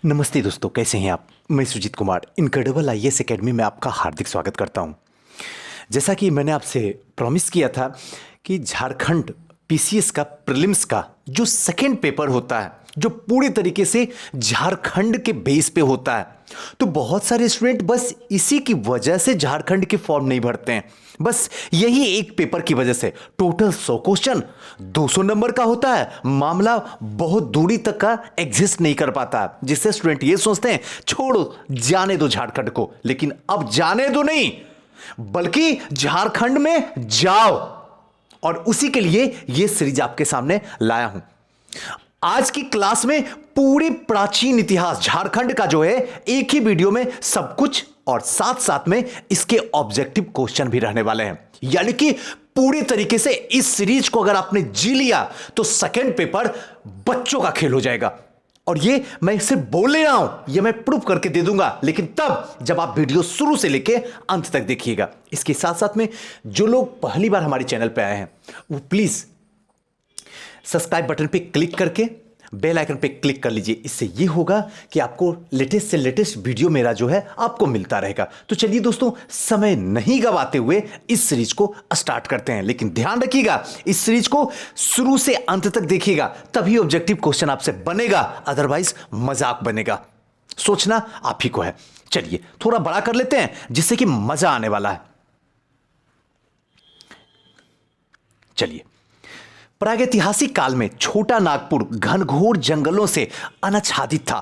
नमस्ते दोस्तों, कैसे हैं आप। मैं Sujit Kumar incredible IAS academy में आपका हार्दिक स्वागत करता हूं। जैसा कि मैंने आपसे प्रॉमिस किया था कि झारखंड पीसीएस का प्रीलिम्स का जो सेकंड पेपर होता है, जो पूरी तरीके से झारखंड के बेस पे होता है, तो बहुत सारे स्टूडेंट बस इसी की वजह से झारखंड के फॉर्म नहीं भरते हैं। बस यही एक पेपर की वजह से टोटल 100 क्वेश्चन 200 नंबर का होता है, मामला बहुत दूरी तक का एग्जिस्ट नहीं कर पाता है, जिससे स्टूडेंट ये सोचते हैं छोड़ो जाने दो झारखंड को। लेकिन अब जाने दो नहीं, बल्कि झारखंड में जाओ, और उसी के लिए यह सीरीज आपके सामने लाया हूं। आज की क्लास में पूरी प्राचीन इतिहास झारखंड का जो है एक ही वीडियो में सब कुछ, और साथ साथ में इसके ऑब्जेक्टिव क्वेश्चन भी रहने वाले हैं। यानी कि पूरी तरीके से इस सीरीज को अगर आपने जी लिया तो सेकंड पेपर बच्चों का खेल हो जाएगा। और ये मैं सिर्फ बोल ले रहा हूं, ये मैं प्रूफ करके दे दूंगा, लेकिन तब जब आप वीडियो शुरू से लेके अंत तक देखिएगा। इसके साथ साथ में जो लोग पहली बार हमारे चैनल पे आए हैं वो प्लीज सब्सक्राइब बटन पे क्लिक करके बेल आइकन पे क्लिक कर लीजिए। इससे ये होगा कि आपको लेटेस्ट से लेटेस्ट वीडियो मेरा जो है आपको मिलता रहेगा। तो चलिए दोस्तों, समय नहीं गवाते हुए इस सीरीज को स्टार्ट करते हैं। लेकिन ध्यान रखिएगा, इस सीरीज को शुरू से अंत तक देखिएगा, तभी ऑब्जेक्टिव क्वेश्चन आपसे बनेगा, अदरवाइज मजाक बनेगा। सोचना आप ही को है। चलिए थोड़ा बड़ा कर लेते हैं जिससे कि मजा आने वाला है। चलिए, प्रागैतिहासिक काल में छोटा नागपुर घनघोर जंगलों से अनाच्छादित था,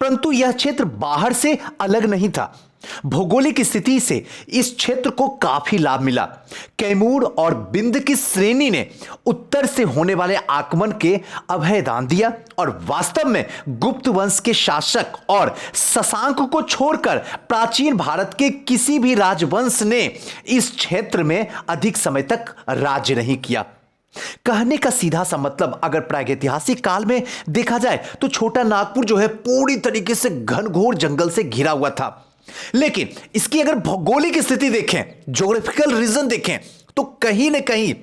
परंतु यह क्षेत्र बाहर से अलग नहीं था। भौगोलिक स्थिति से इस क्षेत्र को काफी लाभ मिला। कैमूर और बिंद की श्रेणी ने उत्तर से होने वाले आक्रमण के अभयदान दिया, और वास्तव में गुप्त वंश के शासक और शशांक को छोड़कर प्राचीन भारत के किसी भी राजवंश ने इस क्षेत्र में अधिक समय तक राज्य नहीं किया। कहने का सीधा सा मतलब, अगर प्रागैतिहासिक काल में देखा जाए तो छोटा नागपुर जो है पूरी तरीके से घनघोर जंगल से घिरा हुआ था। लेकिन इसकी अगर भौगोलिक स्थिति देखें, ज्योग्राफिकल रीजन देखें, तो कहीं ना कहीं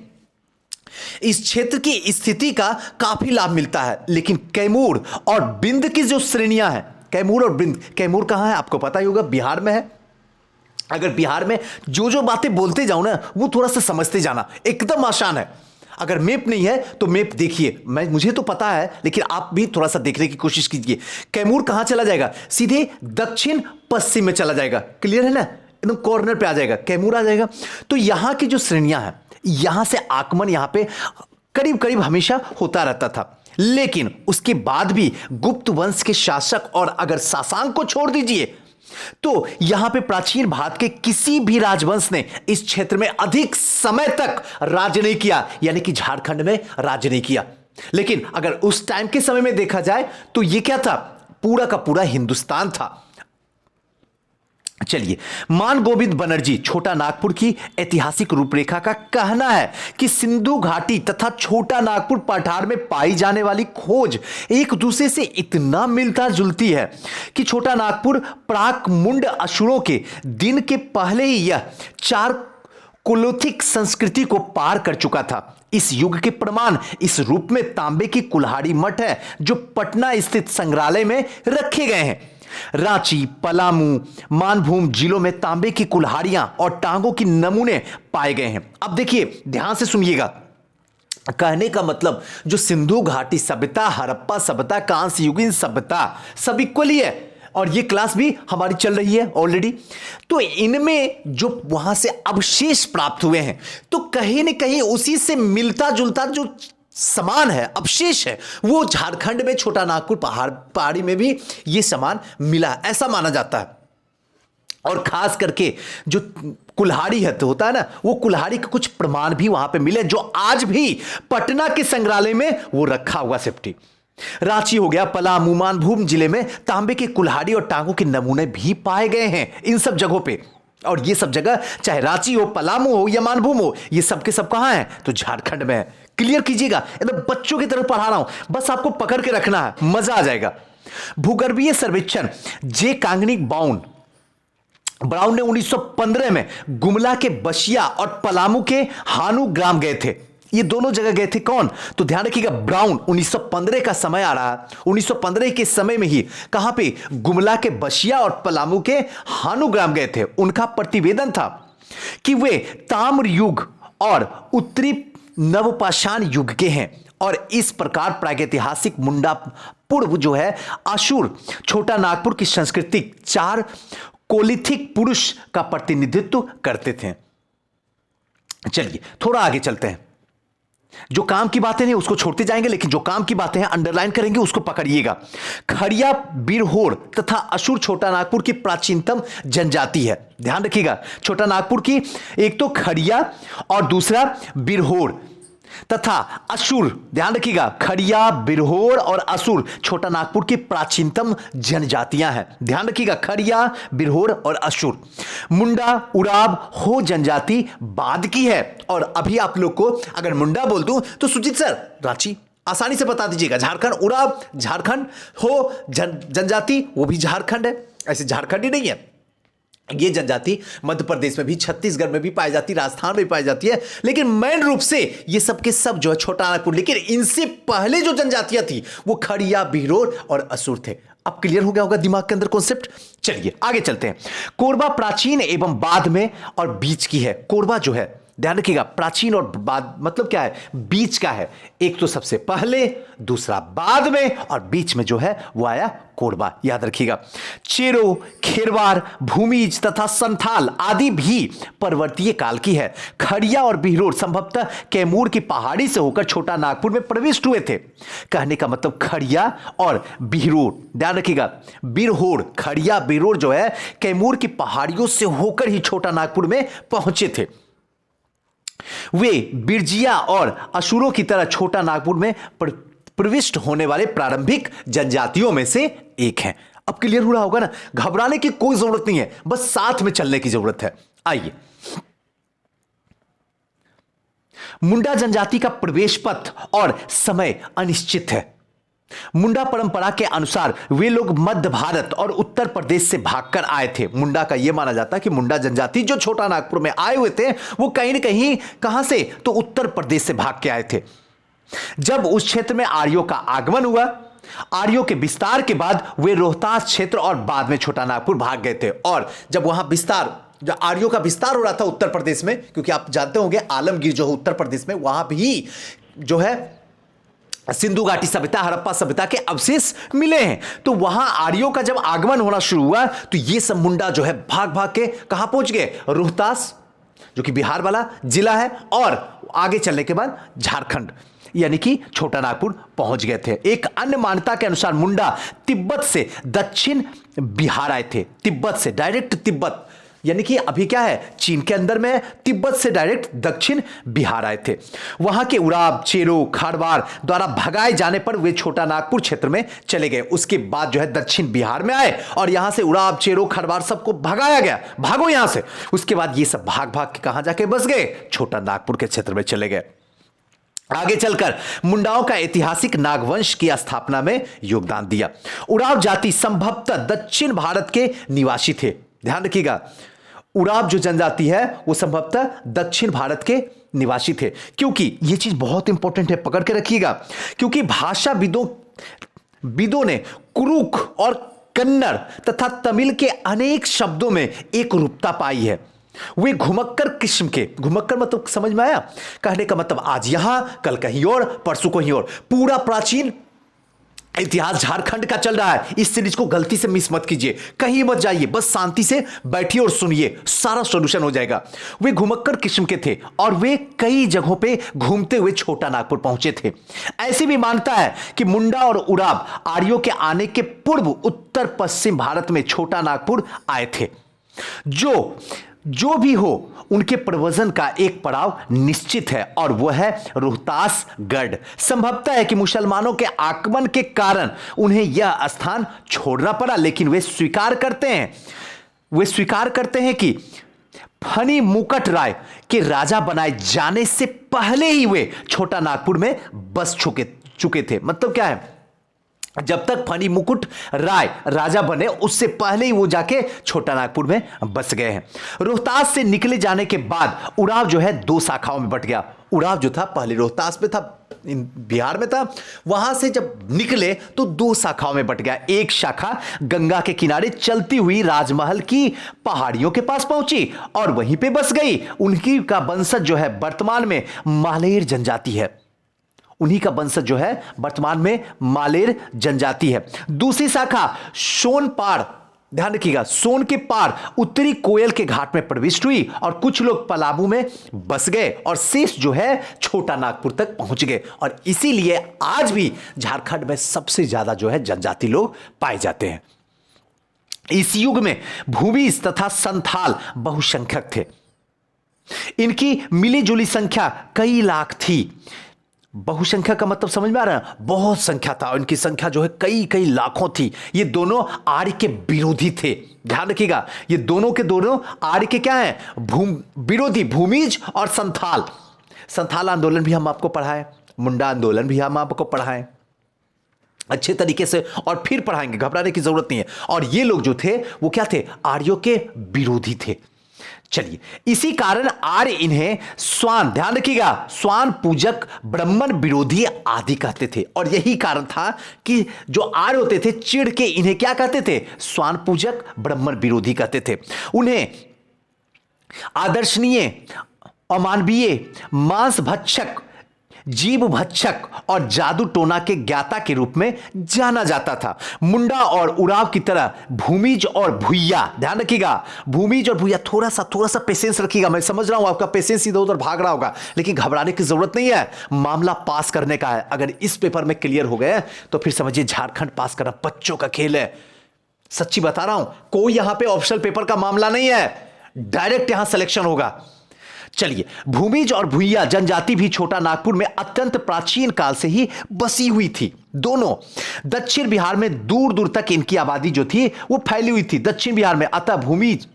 इस क्षेत्र की स्थिति का काफी लाभ मिलता है। लेकिन कैमूर और बिंद की जो श्रेणियां हैं, कैमूर और बिंद, कैमूर कहां है आपको पता ही होगा, बिहार में है। अगर बिहार में जो जो बातें बोलते जाऊं ना, वो थोड़ा सा समझते जाना, एकदम आसान है। अगर मैप नहीं है तो मैप देखिए, मुझे तो पता है, लेकिन आप भी थोड़ा सा देखने की कोशिश कीजिए। कैमूर कहां चला जाएगा? सीधे दक्षिण पश्चिम में चला जाएगा। क्लियर है ना? एकदम कॉर्नर पे आ जाएगा, कैमूर आ जाएगा। तो यहां की जो श्रेणियां हैं, यहां से आगमन यहां पे करीब करीब हमेशा होता रहता था। लेकिन उसके बाद भी गुप्त वंश के शासक, और अगर शशांक को छोड़ दीजिए, तो यहां पे प्राचीन भारत के किसी भी राजवंश ने इस क्षेत्र में अधिक समय तक राज्य नहीं किया, यानी कि झारखंड में राज्य नहीं किया। लेकिन अगर उस टाइम के समय में देखा जाए तो यह क्या था? पूरा का पूरा हिंदुस्तान था। चलिए, मान गोविंद बनर्जी छोटा नागपुर की ऐतिहासिक रूपरेखा का कहना है कि सिंधु घाटी तथा छोटा नागपुर पठार में पाई जाने वाली खोज एक दूसरे से इतना मिलता जुलती है कि छोटा नागपुर प्राक मुंड असुरों के दिन के पहले ही यह चार कुलोथिक संस्कृति को पार कर चुका था। इस युग के प्रमाण इस रूप में तांबे की कुल्हाड़ी मठ है, जो पटना स्थित संग्रहालय में रखे गए हैं। रांची, पलामू, मानभूम जिलों में तांबे की कुल्हाड़ियां और टांगों की नमूने पाए गए हैं। अब देखिए, ध्यान से सुनिएगा। कहने का मतलब, जो सिंधु घाटी सभ्यता, हड़प्पा सभ्यता, कांस्य युगीन सभ्यता, सब इक्वली है, और ये क्लास भी हमारी चल रही है ऑलरेडी। तो इनमें जो वहां से अवशेष प्राप्त हुए हैं, तो कहीं ना कहीं उसी से मिलता जुलता जो समान है, अवशेष है, वो झारखंड में छोटा नागपुर पहाड़ी में भी ये समान मिला, ऐसा माना जाता है। और खास करके जो कुल्हाड़ी है तो होता है ना, वो कुल्हाड़ी के कुछ प्रमाण भी वहां पे मिले, जो आज भी पटना के संग्रहालय में वो रखा हुआ सेफ्टी। रांची हो गया, पलामू, मानभूम जिले में तांबे की कुल्हाड़ी और टांगों के नमूने भी पाए गए हैं इन सब जगहों पे। और ये सब जगह, चाहे रांची हो, पलामू हो या मानभूम हो, ये सब के सब कहां है? तो झारखंड में है। क्लियर कीजिएगा, एकदम बच्चों की तरह पढ़ा रहा हूं, बस आपको पकड़ के रखना है, मजा आ जाएगा। भूगर्भीय सर्वेक्षण जे कांगनिक ब्राउन ने 1915 में गुमला के बसिया और पलामू के हानू ग्राम गए थे। ये दोनों जगह गए थे कौन? तो ध्यान रखिएगा, ब्राउन 1915 का समय आ रहा, 1915 के समय में ही कहां पे? गुमला के बसिया और पलामू के हानुग्राम गए थे। उनका प्रतिवेदन था कि वे ताम्र युग और उत्तरी नवपाषाण युग के हैं और इस प्रकार प्रागैतिहासिक मुंडा पूर्व जो है अशुर छोटा नागपुर की सांस्कृतिक चार कोलिथिक पुरुष का प्रतिनिधित्व करते थे। चलिए थोड़ा आगे चलते हैं। जो काम की बातें नहीं उसको छोड़ते जाएंगे, लेकिन जो काम की बातें हैं अंडरलाइन करेंगे, उसको पकड़िएगा। खड़िया, बिरहोर तथा असुर छोटा नागपुर की प्राचीनतम जनजाति है। ध्यान रखिएगा, छोटा नागपुर की एक तो खड़िया और दूसरा बिरहोर तथा असुर। ध्यान रखिएगा, खड़िया, बिरहोर और असुर छोटा नागपुर की प्राचीनतम जनजातियां हैं। ध्यान रखिएगा, खड़िया, बिरहोर और असुर। मुंडा, उराव, हो जनजाति बाद की है। और अभी आप लोग को अगर मुंडा बोल दूं तो सुजीत सर रांची आसानी से बता दीजिएगा। झारखंड, उराव झारखंड, हो जनजाति वो भी झारखंड है, ऐसे झारखंड ही नहीं है। ये जनजाति मध्य प्रदेश में भी, छत्तीसगढ़ में भी पाई जाती, राजस्थान में भी पाई जाती है, लेकिन मेन रूप से ये सब के सब जो है छोटा नागपुर। लेकिन इनसे पहले जो जनजातियां थी वो खड़िया, बिरहोर और असुर थे। अब क्लियर हो गया होगा दिमाग के अंदर कॉन्सेप्ट। चलिए आगे चलते हैं। कोरबा प्राचीन एवं बाद में और बीच की है। कोरबा जो है, ध्यान रखिएगा, प्राचीन और बाद मतलब क्या है? बीच का है। एक तो सबसे पहले, दूसरा बाद में और बीच में जो है वो आया कोरबा। याद रखिएगा, चेरो, खेरवार, भूमिज तथा संथाल आदि भी पर्वतीय काल की है। खड़िया और बिरहोर संभवतः कैमूर की पहाड़ी से होकर छोटा नागपुर में प्रविष्ट हुए थे। कहने का मतलब खड़िया और बिरहोर, ध्यान रखिएगा, बिरहोर, खड़िया, बिरहोर जो है कैमूर की पहाड़ियों से होकर ही छोटा नागपुर में पहुंचे थे। वे बिरजिया और असुरों की तरह छोटा नागपुर में प्रविष्ट होने वाले प्रारंभिक जनजातियों में से एक हैं। अब क्लियर हो रहा होगा ना, घबराने की कोई जरूरत नहीं है, बस साथ में चलने की जरूरत है। आइए, मुंडा जनजाति का प्रवेश पथ और समय अनिश्चित है। मुंडा परंपरा के अनुसार वे लोग मध्य भारत और उत्तर प्रदेश से भागकर आए थे। मुंडा का यह माना जाता है कि मुंडा जनजाति जो छोटा नागपुर में आए हुए थे वो कहीं ना कहीं कहां से? तो उत्तर प्रदेश से भाग के आए थे। जब उस क्षेत्र में आर्यों का आगमन हुआ, आर्यों के विस्तार के बाद वे रोहतास क्षेत्र और बाद में छोटा नागपुर भाग गए थे। और जब वहां विस्तार, जो आर्यों का विस्तार हो रहा था उत्तर प्रदेश में, क्योंकि आप जानते होंगे आलमगीर जो है उत्तर प्रदेश में, वहां भी जो है सिंधु घाटी सभ्यता, हड़प्पा सभ्यता के अवशेष मिले हैं। तो वहां आर्यों का जब आगमन होना शुरू हुआ तो ये सब मुंडा जो है भाग भाग के कहां पहुंच गए? रोहतास जो कि बिहार वाला जिला है, और आगे चलने के बाद झारखंड यानी कि छोटा नागपुर पहुंच गए थे। एक अन्य मान्यता के अनुसार मुंडा तिब्बत से दक्षिण बिहार आए थे। तिब्बत से डायरेक्ट, तिब्बत यानी कि अभी क्या है? चीन के अंदर में, तिब्बत से डायरेक्ट दक्षिण बिहार आए थे। वहां के उराव, चेरो, खारवार द्वारा भगाए जाने पर वे छोटा नागपुर क्षेत्र में चले गए। उसके बाद जो है दक्षिण बिहार में आए और यहां से उराव, चेरो, खारवार सबको भगाया गया, भागो यहां से। उसके बाद ये सब भाग भाग के कहां जाके बस गए? छोटा नागपुर के क्षेत्र में चले गए। आगे चलकर मुंडाओं का ऐतिहासिक नागवंश की स्थापना में योगदान दिया। उराव जाति संभवतः दक्षिण भारत के निवासी थे। ध्यान रखिएगा, उराव जो जनजाति है वो संभवतः दक्षिण भारत के निवासी थे। क्योंकि यह चीज बहुत इंपॉर्टेंट है, पकड़ के रखिएगा, क्योंकि भाषा विदों ने कुरुख और कन्नड़ तथा तमिल के अनेक शब्दों में एक रूपता पाई है। वे घुमक्कर किस्म के, घुमक्कर मतलब समझ में आया? कहने का मतलब आज यहां, कल कहीं और, परसों कहीं और। पूरा प्राचीन इतिहास झारखंड का चल रहा है। इस सीरीज को गलती से मिस मत कीजिए, कहीं मत जाइए, बस शांति से बैठिए और सुनिए, सारा सॉल्यूशन हो जाएगा। वे घुमक्कर किस्म के थे और वे कई जगहों पे घूमते हुए छोटा नागपुर पहुंचे थे। ऐसी भी मान्यता है कि मुंडा और उराव आर्यों के आने के पूर्व उत्तर पश्चिम भारत में छोटा नागपुर आए थे। जो भी हो, उनके प्रव्रजन का एक पड़ाव निश्चित है और वह है रोहतासगढ़। संभवतः है कि मुसलमानों के आगमन के कारण उन्हें यह स्थान छोड़ना पड़ा, लेकिन वे स्वीकार करते हैं कि फनी मुकट राय के राजा बनाए जाने से पहले ही वे छोटा नागपुर में बस चुके थे। मतलब क्या है? जब तक फनी मुकुट राय राजा बने उससे पहले ही वो जाके छोटा नागपुर में बस गए हैं। रोहतास से निकले जाने के बाद उड़ाव जो है दो शाखाओं में बट गया। उड़ाव जो था पहले रोहतास में था, बिहार में था, वहां से जब निकले तो दो शाखाओं में बट गया। एक शाखा गंगा के किनारे चलती हुई राजमहल की पहाड़ियों के पास पहुंची और वहीं पे बस गई। उनकी का वंशज जो है वर्तमान में मालेर जनजाति है। उन्हीं का वंशज जो है वर्तमान में मालेर जनजाति है। दूसरी शाखा सोन पार, ध्यान रखिएगा, सोन के पार उत्तरी कोयल के घाट में प्रविष्ट हुई और कुछ लोग पलामू में बस गए और शेष जो है छोटा नागपुर तक पहुंच गए। और इसीलिए आज भी झारखंड में सबसे ज्यादा जो है जनजाति लोग पाए जाते हैं। इस युग में भूमिज तथा संथाल बहुसंख्यक थे। इनकी मिली जुली संख्या कई लाख थी। बहुसंख्या का मतलब समझ में आ रहा है, बहुत संख्या था। इनकी संख्या जो है कई कई लाखों थी। ये दोनों आर्य के विरोधी थे, ध्यान रखिएगा, ये दोनों के दोनों आर्य के क्या है, विरोधी, भूमिज और संथाल। संथाल आंदोलन भी हम आपको पढ़ाएं, मुंडा आंदोलन भी हम आपको पढ़ाएं अच्छे तरीके से, और फिर पढ़ाएंगे, घबराने की जरूरत नहीं है। और ये लोग जो थे वो क्या थे, आर्यों के विरोधी थे। चलिए, इसी कारण आर्य इन्हें स्वान, ध्यान रखिएगा, स्वान पूजक, ब्राह्मण विरोधी आदि कहते थे। और यही कारण था कि जो आर्य होते थे चिढ़ के इन्हें क्या कहते थे, स्वान पूजक, ब्राह्मण विरोधी कहते थे। उन्हें आदर्शनीय, अमानवीय, मांस भक्षक, जीव भक्षक और जादू टोना के ज्ञाता के रूप में जाना जाता था। मुंडा और उराव की तरह भूमिज और भुइया, ध्यान रखिएगा, भूमिज और भुइया, थोड़ा सा पेशेंस रखिएगा। मैं समझ रहा हूं आपका पेशेंस इधर उधर भाग रहा होगा, लेकिन घबराने की जरूरत नहीं है। मामला पास करने का है। अगर इस पेपर में क्लियर हो गए तो फिर समझिए झारखंड पास करना बच्चों का खेल है। सच्ची बता रहा हूं, कोई यहां पे ऑप्शनल पेपर का मामला नहीं है, डायरेक्ट यहां सिलेक्शन होगा। चलिए, भूमिज और भुइया जनजाति भी छोटा नागपुर में अत्यंत प्राचीन काल से ही बसी हुई थी। दोनों दक्षिण बिहार में दूर दूर तक इनकी आबादी जो थी वो फैली हुई थी, दक्षिण बिहार में। अतः भूमिज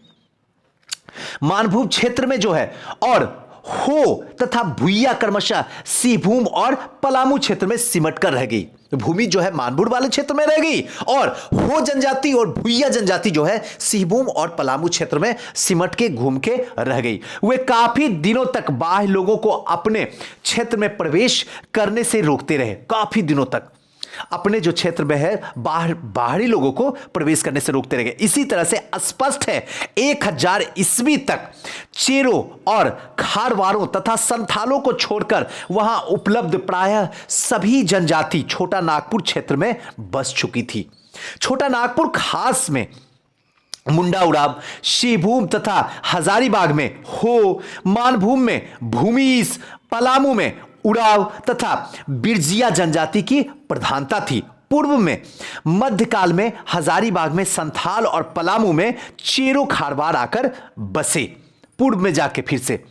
मानभूम क्षेत्र में जो है और हो तथा भुइया क्रमशः सिंहभूम और पलामू क्षेत्र में सिमट कर रह गई। भूमि जो है मानभूम वाले क्षेत्र में रह गई और हो जनजाति और भुइया जनजाति जो है सिंहभूम और पलामू क्षेत्र में सिमट के घूम के रह गई। वे काफी दिनों तक बाह्य लोगों को अपने क्षेत्र में प्रवेश करने से रोकते रहे। काफी दिनों तक अपने जो क्षेत्र में है बाहरी लोगों को प्रवेश करने से रोकते रह गए। इसी तरह से स्पष्ट है 1000 ईस्वी तक चेरों और खारवारों तथा संथालों को छोड़कर वहां उपलब्ध प्रायः सभी जनजाति छोटा नागपुर क्षेत्र में बस चुकी थी। छोटा नागपुर खास में मुंडा उराव, सिंहभूम तथा हजारीबाग में हो, मानभूम में भूमिज, पलामू में उराव तथा बिरजिया जनजाति की प्रधानता थी। पूर्व में मध्यकाल में हजारीबाग में संथाल और पलामू में चेरो खारवार आकर बसे, पूर्व में जाके फिर से।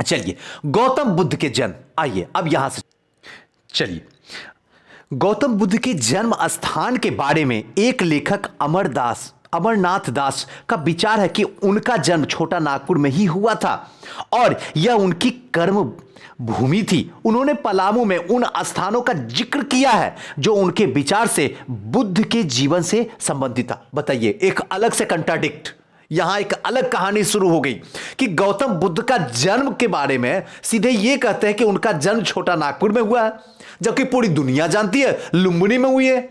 चलिए, गौतम बुद्ध के जन्म, आइए अब यहां से चलिए, गौतम बुद्ध के जन्म स्थान के बारे में एक लेखक अमरनाथ दास का विचार है कि उनका जन्म छोटा नागपुर में ही हुआ था और यह उनकी कर्म भूमि थी। उन्होंने पलामू में उन स्थानों का जिक्र किया है जो उनके विचार से बुद्ध के जीवन से संबंधित था। बताइए, एक अलग से कंट्राडिक्ट, यहां एक अलग कहानी शुरू हो गई कि गौतम बुद्ध का जन्म के बारे में सीधे यह कहते हैं कि उनका जन्म छोटा नागपुर में हुआ है, जबकि पूरी दुनिया जानती है लुम्बिनी में हुई है।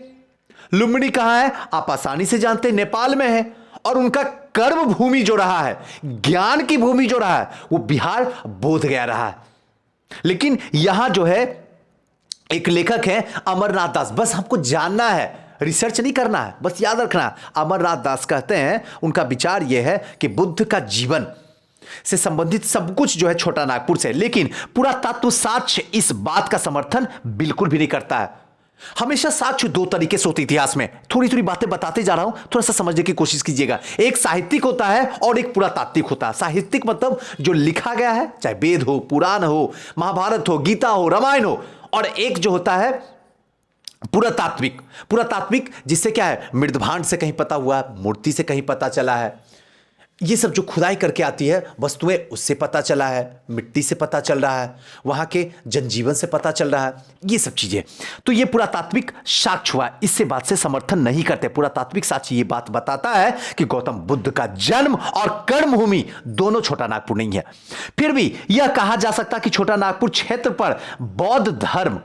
लुम्बिनी कहां है आप आसानी से जानते हैं, नेपाल में है। और उनका कर्म भूमि जो रहा है, ज्ञान की भूमि जो रहा है, वो बिहार बोधगया रहा है। लेकिन यहां जो है एक लेखक है अमरनाथ दास, बस हमको जानना है, रिसर्च नहीं करना है, बस याद रखना। अमरनाथ दास कहते हैं, उनका विचार यह है कि बुद्ध का जीवन से संबंधित सब कुछ जो है छोटा नागपुर से, लेकिन पूरा तत्व साक्ष्य इस बात का समर्थन बिल्कुल भी नहीं करता है। हमेशा साक्ष्य दो तरीके से होते इतिहास में, थोड़ी थोड़ी बातें बताते जा रहा हूं, थोड़ा सा समझने की कोशिश कीजिएगा। एक साहित्यिक होता है और एक पुरातात्विक होता है। साहित्यिक मतलब जो लिखा गया है, चाहे वेद हो, पुराण हो, महाभारत हो, गीता हो, रामायण हो, और एक जो होता है पुरातात्विक जिससे क्या है, मृदभांड से कहीं पता हुआ, मूर्ति से कहीं पता चला है, ये सब जो खुदाई करके आती है वस्तुएं, उससे पता चला है, मिट्टी से पता चल रहा है, वहां के जनजीवन से पता चल रहा है, ये सब चीजें। तो ये पुरातात्विक साक्ष्य हुआ, इससे बात से समर्थन नहीं करते। पुरातात्विक साक्ष्य ये बात बताता है कि गौतम बुद्ध का जन्म और कर्मभूमि दोनों छोटा नागपुर नहीं है। फिर भी यह कहा जा सकता कि छोटा नागपुर क्षेत्र पर बौद्ध धर्म,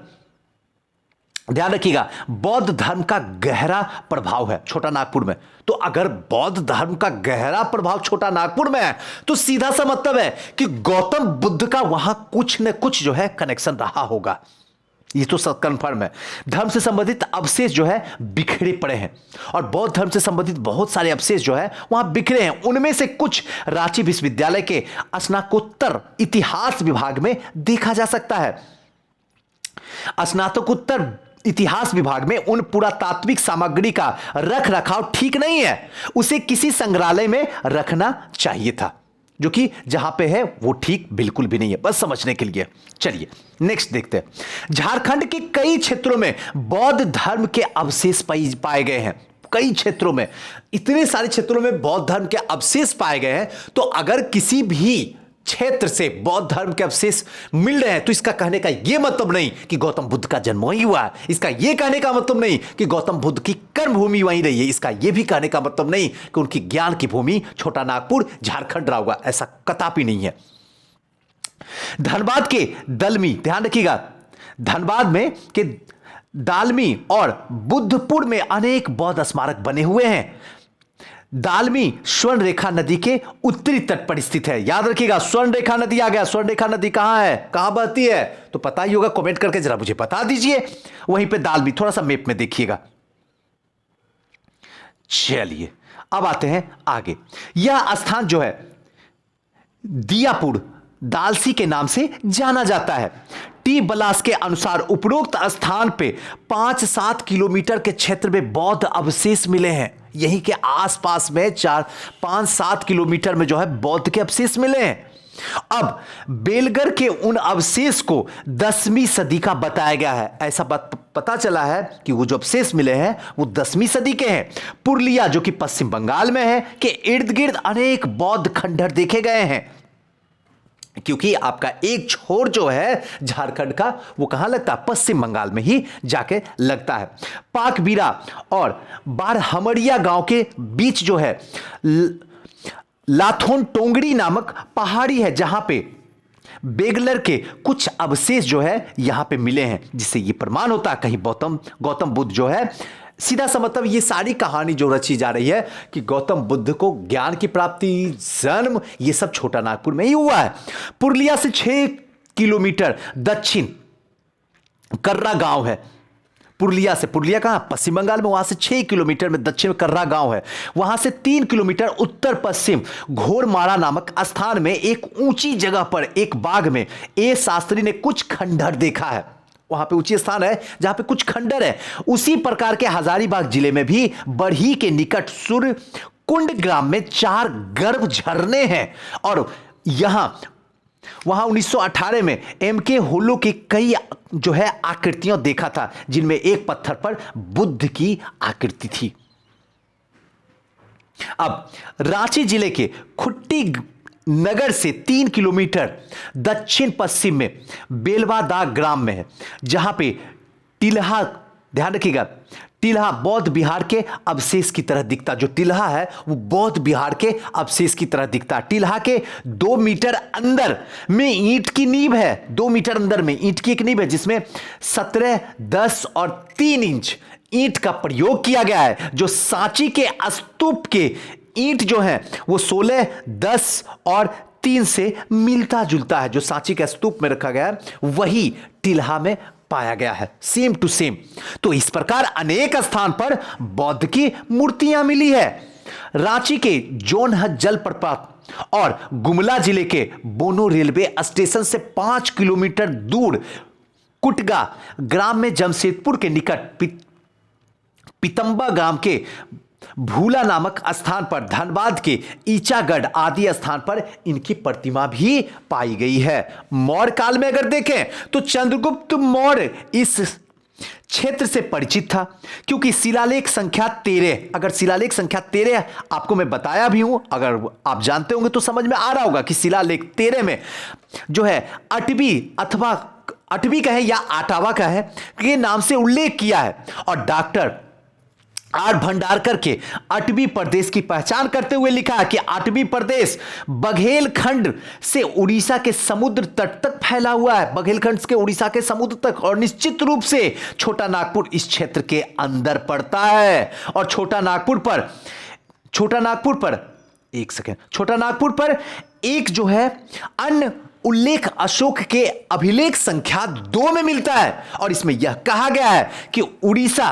ध्यान रखिएगा, बौद्ध धर्म का गहरा प्रभाव है छोटा नागपुर में। तो अगर बौद्ध धर्म का गहरा प्रभाव छोटा नागपुर में है तो सीधा सा मतलब है कि गौतम बुद्ध का वहां कुछ न कुछ जो है कनेक्शन रहा होगा। ये तो सब कंफर्म है। धर्म से संबंधित अवशेष जो है बिखरे पड़े हैं और बौद्ध धर्म से संबंधित बहुत सारे अवशेष जो है वहां बिखरे हैं। उनमें से कुछ रांची विश्वविद्यालय के स्नातकोत्तर इतिहास विभाग में देखा जा सकता है। स्नातकोत्तर इतिहास विभाग में उन पुरातात्विक सामग्री का रख रखाव ठीक नहीं है, उसे किसी संग्रहालय में रखना चाहिए था, जो कि जहां पे है वो ठीक बिल्कुल भी नहीं है, बस समझने के लिए। चलिए नेक्स्ट देखते हैं। झारखंड के कई क्षेत्रों में बौद्ध धर्म के अवशेष पाए गए हैं। कई क्षेत्रों में, इतने सारे क्षेत्रों में बौद्ध धर्म के अवशेष पाए गए हैं। तो अगर किसी भी क्षेत्र से बौद्ध धर्म के अवशेष मिल रहे हैं तो इसका कहने का यह मतलब नहीं कि गौतम बुद्ध का जन्म वहीं हुआ है। इसका यह कहने का मतलब नहीं कि गौतम बुद्ध की कर्म भूमि वहीं रही है। इसका यह भी कहने का मतलब नहीं कि उनकी ज्ञान की भूमि छोटा नागपुर झारखंड रहा होगा, ऐसा कदापि नहीं है। धनबाद के दलमी, ध्यान रखिएगा, धनबाद में के दालमी और बुद्धपुर में अनेक बौद्ध स्मारक बने हुए हैं। दालमी स्वर्ण रेखा नदी के उत्तरी तट पर स्थित है। याद रखिएगा, स्वर्ण रेखा नदी आ गया। स्वर्ण रेखा नदी कहां है, कहां बहती है, तो पता ही होगा, कमेंट करके जरा मुझे बता दीजिए। वहीं पे दालमी, थोड़ा सा मैप में देखिएगा। चलिए अब आते हैं आगे। यह स्थान जो है दियापुर दालसी के नाम से जाना जाता है। टी बलास के अनुसार उपरोक्त स्थान पे 5-7 किलोमीटर के क्षेत्र में बौद्ध अवशेष मिले हैं। यहीं के आसपास में 4-5-7 किलोमीटर में जो है बौद्ध के अवशेष मिले हैं। अब बेलगर के उन अवशेष को 10वीं सदी का बताया गया है। ऐसा पता चला है कि वो जो अवशेष मिले हैं वो 10वीं सदी के हैं। पुरुलिया जो कि पश्चिम बंगाल में है के इर्द गिर्द अनेक बौद्ध खंडहर देखे गए हैं। क्योंकि आपका एक छोर जो है झारखंड का वो कहां लगता है, पश्चिम बंगाल में ही जाके लगता है। पाकबीरा और बारहमड़िया गांव के बीच जो है लाथोन टोंगड़ी नामक पहाड़ी है, जहां पे बेगलर के कुछ अवशेष जो है यहां पे मिले हैं, जिससे ये प्रमाण होता है कहीं गौतम बुद्ध जो है, सीधा सा मतलब ये सारी कहानी जो रची जा रही है कि गौतम बुद्ध को ज्ञान की प्राप्ति, जन्म, ये सब छोटा नागपुर में ही हुआ है। पुरुलिया से 6 किलोमीटर दक्षिण कर्रा गांव है। पुरुलिया कहां, पश्चिम बंगाल में, वहां से 6 किलोमीटर में दक्षिण में कर्रा गांव है। वहां से 3 किलोमीटर उत्तर पश्चिम घोरमारा नामक स्थान में एक ऊंची जगह पर एक बाग में ए शास्त्री ने कुछ खंडहर देखा है। वहां पे ऊंची स्थान है जहां पे कुछ खंडहर है। उसी प्रकार के हजारीबाग जिले में भी बढ़ी के निकट सूर्य कुंड ग्राम में 4 गर्भ झरने हैं और वहां 1918 में एमके होलो की कई जो है आकृतियां देखा था, जिनमें एक पत्थर पर बुद्ध की आकृति थी। अब रांची जिले के खुट्टी नगर से 3 किलोमीटर दक्षिण पश्चिम में बेलवादाग ग्राम में है, जहां पे टिल्हा, ध्यान रखिएगा, टिल्हा बौद्ध विहार के अवशेष की तरह दिखता। जो टिल्हा है वो बौद्ध विहार के अवशेष की तरह दिखता। टिल्हा के 2 मीटर अंदर में ईंट की नींव है। 2 मीटर अंदर में ईंट की एक नींव है, जिसमें 17, 10 और 3 इंच ईंट का प्रयोग किया गया है। जो सांची के स्तूप के ईंट जो है वो 16, 10 और 3 से मिलता जुलता है। जो सांची के स्तूप में रखा गया है वही टिल्हा में पाया गया है, सेम टू सेम। तो इस प्रकार अनेक स्थान पर बौद्ध की मूर्तियां मिली है। रांची के जोनहट जलप्रपात और गुमला जिले के बोनो रेलवे स्टेशन से 5 किलोमीटर दूर कुटगा ग्राम में जमशेदपुर के निकट पितंबा ग्राम के भूला नामक स्थान पर, धनबाद के ईचागढ़ आदि स्थान पर इनकी प्रतिमा भी पाई गई है। मौर्य काल में अगर देखें तो चंद्रगुप्त मौर्य इस क्षेत्र से परिचित था, क्योंकि शिलालेख संख्या 13, अगर शिलालेख संख्या 13 आपको मैं बताया भी हूं, अगर आप जानते होंगे तो समझ में आ रहा होगा कि शिलालेख 13 में जो है अटवी अथवा अटवी का है या आटावा का है के नाम से उल्लेख किया है। और डॉक्टर आर भंडारकर के अटवी प्रदेश की पहचान करते हुए लिखा है कि अटवी प्रदेश बघेलखंड से उड़ीसा के समुद्र तट तक फैला हुआ है, बघेलखंड के उड़ीसा के समुद्र तक, और निश्चित रूप से छोटा नागपुर इस क्षेत्र के अंदर पड़ता है। और छोटा नागपुर पर एक जो है अन्य उल्लेख अशोक के अभिलेख संख्या 2 में मिलता है, और इसमें यह कहा गया है कि उड़ीसा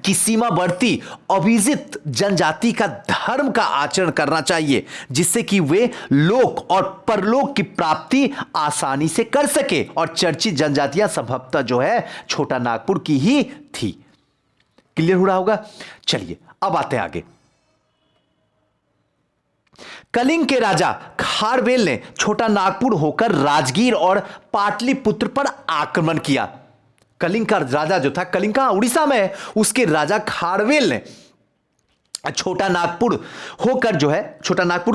की सीमावर्ती अभिजित जनजाति का धर्म का आचरण करना चाहिए, जिससे कि वे लोक और परलोक की प्राप्ति आसानी से कर सके। और चर्चित जनजातियां संभवतः जो है छोटा नागपुर की ही थी। क्लियर हो रहा होगा। चलिए अब आते हैं आगे। कलिंग के राजा खारवेल ने छोटा नागपुर होकर राजगीर और पाटलिपुत्र पर आक्रमण किया। कलिंग का राजा जो था, कलिंग का उड़ीसा में है, उसके राजा खारवेल ने छोटा नागपुर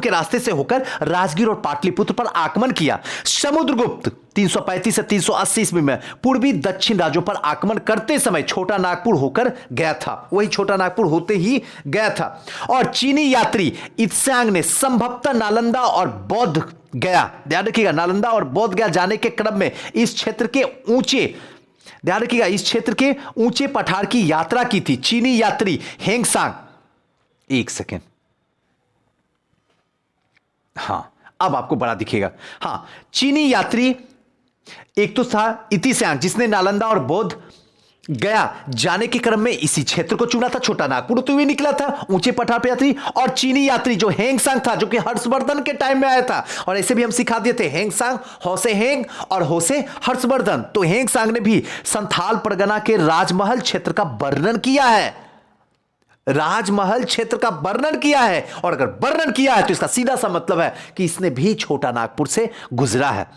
के रास्ते से होकर राजगीर और पाटलिपुत्र पर आक्रमण किया। समुद्रगुप्त 335 से 380 ईस्वी में पूर्वी दक्षिण राज्यों पर आक्रमण करते समय छोटा नागपुर होकर गया था, वही छोटा नागपुर होते ही गया था। और चीनी यात्री इत्स्यांग ने संभवतः नालंदा और बोध गया, ध्यान रखिएगा, नालंदा और बोध गया जाने के क्रम में इस क्षेत्र के ऊंचे पठार की यात्रा की थी। चीनी यात्री हेंगसांग, एक सेकेंड, हां अब आपको बड़ा दिखेगा। हां, चीनी यात्री एक तो था इत्स्यांग, जिसने नालंदा और बोध गया जाने के क्रम में इसी क्षेत्र को चुना था। छोटा नागपुर तो ये निकला था, ऊंचे पठार पे यात्री। और चीनी यात्री जो हेंगसांग था, जो कि हर्षवर्धन के टाइम में आया था, और ऐसे भी हम सिखा दिए थे, हेंगसांग, होसे हेंग और होसे हर्षवर्धन। तो हेंगसांग ने भी संथाल परगना के राजमहल क्षेत्र का वर्णन किया है, और अगर वर्णन किया है तो इसका सीधा सा मतलब है कि इसने भी छोटा नागपुर से गुजरा है,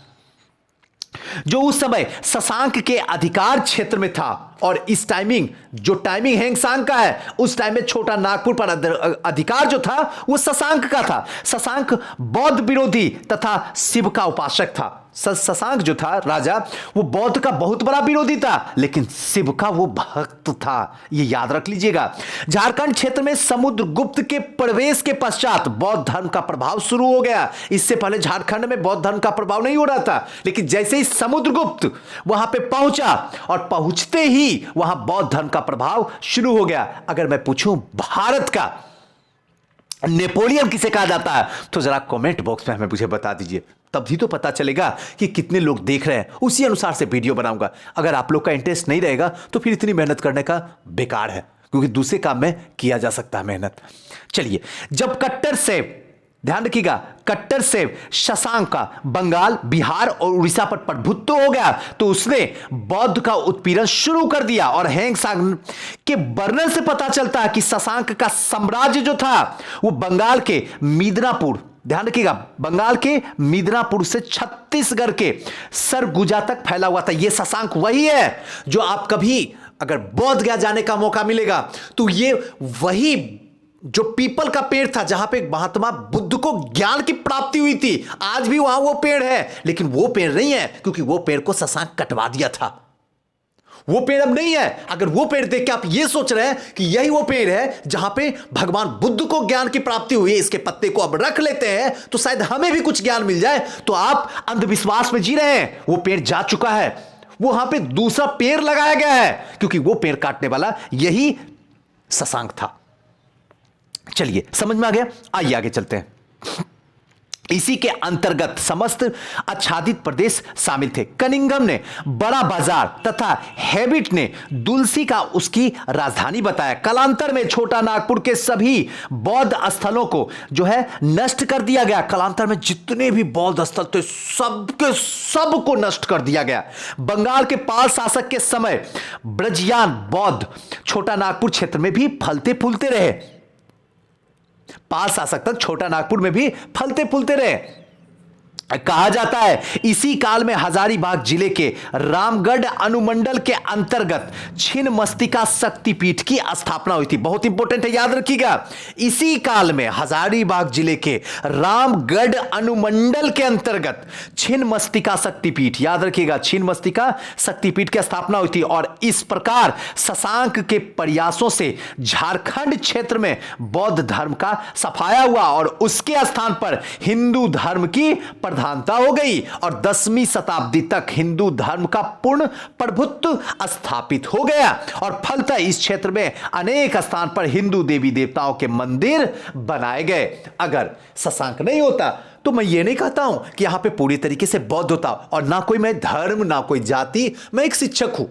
जो उस समय शशांक के अधिकार क्षेत्र में था। और इस टाइमिंग हेंगसांग का है, उस टाइम में छोटा नागपुर पर अधिकार जो था वो शशांक का था। शशांक बौद्ध विरोधी तथा शिव का उपासक था। शशांक जो था राजा, वो बौद्ध का बहुत बड़ा विरोधी था, लेकिन शिव का वो भक्त था, ये याद रख लीजिएगा। झारखंड क्षेत्र में समुद्रगुप्त के प्रवेश के पश्चात बौद्ध धर्म का प्रभाव शुरू हो गया। इससे पहले झारखंड में बौद्ध धर्म का प्रभाव नहीं हो रहा था, लेकिन जैसे ही समुद्रगुप्त वहां पे पहुंचा और पहुंचते ही वहां बौद्ध धर्म का प्रभाव शुरू हो गया। अगर मैं पूछूं भारत का नेपोलियन किसे कहा जाता है, तो जरा कमेंट बॉक्स में हमें मुझे बता दीजिए, तभी तो पता चलेगा कि कितने लोग देख रहे हैं, उसी अनुसार से वीडियो बनाऊंगा। अगर आप लोग का इंटरेस्ट नहीं रहेगा तो फिर इतनी मेहनत करने का बेकार है, क्योंकि दूसरे काम में किया जा सकता है मेहनत। चलिए, जब कट्टर सेव, ध्यान रखिएगा, कट्टर सेव शशांक का बंगाल, बिहार और उड़ीसा पर प्रभुत्व हो गया, तो उसने बौद्ध का उत्पीड़न शुरू कर दिया। और हेंगसांग के वर्णन से पता चलता है कि शशांक का साम्राज्य जो था वो बंगाल के मिदनापुर, ध्यान रखिएगा, बंगाल के मिदनापुर से छत्तीसगढ़ के सरगुजा तक फैला हुआ था। यह शशांक वही है जो आप कभी अगर बोध गया जाने का मौका मिलेगा तो ये वही जो पीपल का पेड़ था जहां पे महात्मा बुद्ध को ज्ञान की प्राप्ति हुई थी, आज भी वहां वो पेड़ है, लेकिन वो पेड़ नहीं है, क्योंकि वो पेड़ को शशांक कटवा दिया था। वो पेड़ अब नहीं है। अगर वो पेड़ देख के आप ये सोच रहे हैं कि यही वो पेड़ है जहां पे भगवान बुद्ध को ज्ञान की प्राप्ति हुई है, इसके पत्ते को अब रख लेते हैं तो शायद हमें भी कुछ ज्ञान मिल जाए, तो आप अंधविश्वास में जी रहे हैं। वो पेड़ जा चुका है, वहां पे दूसरा पेड़ लगाया गया है, क्योंकि वो पेड़ काटने वाला यही शशांक था। चलिए, समझ में आ गया। आइए आगे चलते हैं। इसी के अंतर्गत समस्त आच्छादित प्रदेश शामिल थे। कनिंघम ने बड़ा बाजार तथा हैबिट ने दुलसी का उसकी राजधानी बताया। कालांतर में छोटा नागपुर के सभी बौद्ध स्थलों को जो है नष्ट कर दिया गया। कालांतर में जितने भी बौद्ध स्थल थे सबको नष्ट कर दिया गया। बंगाल के पाल शासक के समय ब्रजयान बौद्ध छोटा नागपुर क्षेत्र में भी फलते फूलते रहे। पाल शासक तक छोटा नागपुर में भी फलते फूलते रहे। कहा जाता है इसी काल में हजारीबाग जिले के रामगढ़ अनुमंडल के अंतर्गत छिन्नमस्तिका शक्तिपीठ की स्थापना हुई थी। बहुत इंपॉर्टेंट है, याद रखिएगा। इसी काल में हजारीबाग जिले के रामगढ़ अनुमंडल के अंतर्गत छिन्नमस्तिका शक्तिपीठ, याद रखिएगा, छिन्नमस्तिका शक्तिपीठ की स्थापना हुई थी। और इस प्रकार शशांक के प्रयासों से झारखंड क्षेत्र में बौद्ध धर्म का सफाया हुआ और उसके स्थान पर हिंदू धर्म की प्रधानता हो गई और 10वीं शताब्दी तक हिंदू धर्म का पूर्ण प्रभुत्व स्थापित हो गया। और फलतः इस क्षेत्र में अनेक स्थान पर हिंदू देवी देवताओं के मंदिर बनाए गए। अगर शशांक नहीं होता तो मैं ये नहीं कहता हूं कि यहां पे पूरी तरीके से बौद्ध होता, और ना कोई मैं धर्म, ना कोई जाति, मैं एक शिक्षक हूं।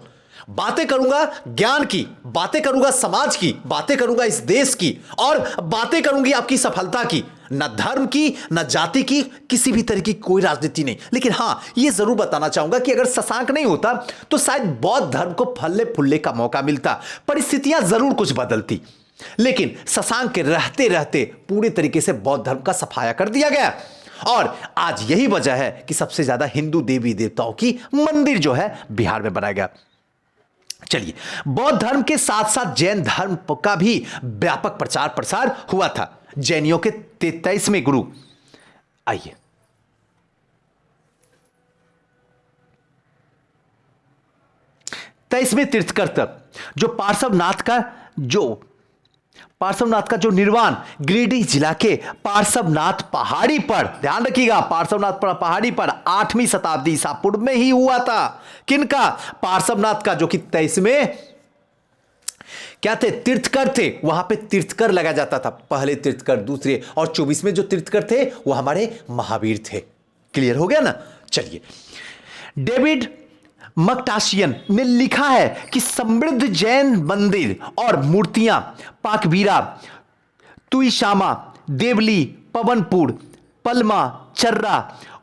बातें करूंगा ज्ञान की, बातें करूंगा समाज की, बातें करूंगा इस देश की, और बातें करूंगी आपकी सफलता की। न धर्म की, न जाति की, किसी भी तरह की कोई राजनीति नहीं। लेकिन हां, यह जरूर बताना चाहूंगा कि अगर शशांक नहीं होता तो शायद बौद्ध धर्म को फलने फूलने का मौका मिलता, परिस्थितियां जरूर कुछ बदलती। लेकिन शशांक के रहते रहते पूरे तरीके से बौद्ध धर्म का सफाया कर दिया गया। और आज यही वजह है कि सबसे ज्यादा हिंदू देवी देवताओं की मंदिर जो है बिहार में बनाया गया। चलिए, बौद्ध धर्म के साथ साथ जैन धर्म का भी व्यापक प्रचार प्रसार हुआ था। जैनियों के 23वें गुरु, आइए, तेईसवें तीर्थंकर जो पार्श्वनाथ का जो निर्वाण गिरिडीह जिला के पार्श्वनाथ पहाड़ी पर, ध्यान रखिएगा, पार्श्वनाथ पहाड़ी पर 8वीं शताब्दी ईसा पूर्व में ही हुआ था। किनका? पार्श्वनाथ का, जो कि 23वें क्या थे? तीर्थकर थे। वहां पे तीर्थकर लगाया जाता था, पहले तीर्थकर, दूसरे, और 24वें जो तीर्थकर थे वो हमारे महावीर थे। क्लियर हो गया ना? चलिए, डेविड मकटाशियन ने लिखा है कि समृद्ध जैन मंदिर और मूर्तियां पाकबीरा, तुईशामा, देवली, पवनपुर, पलमा, चर्रा,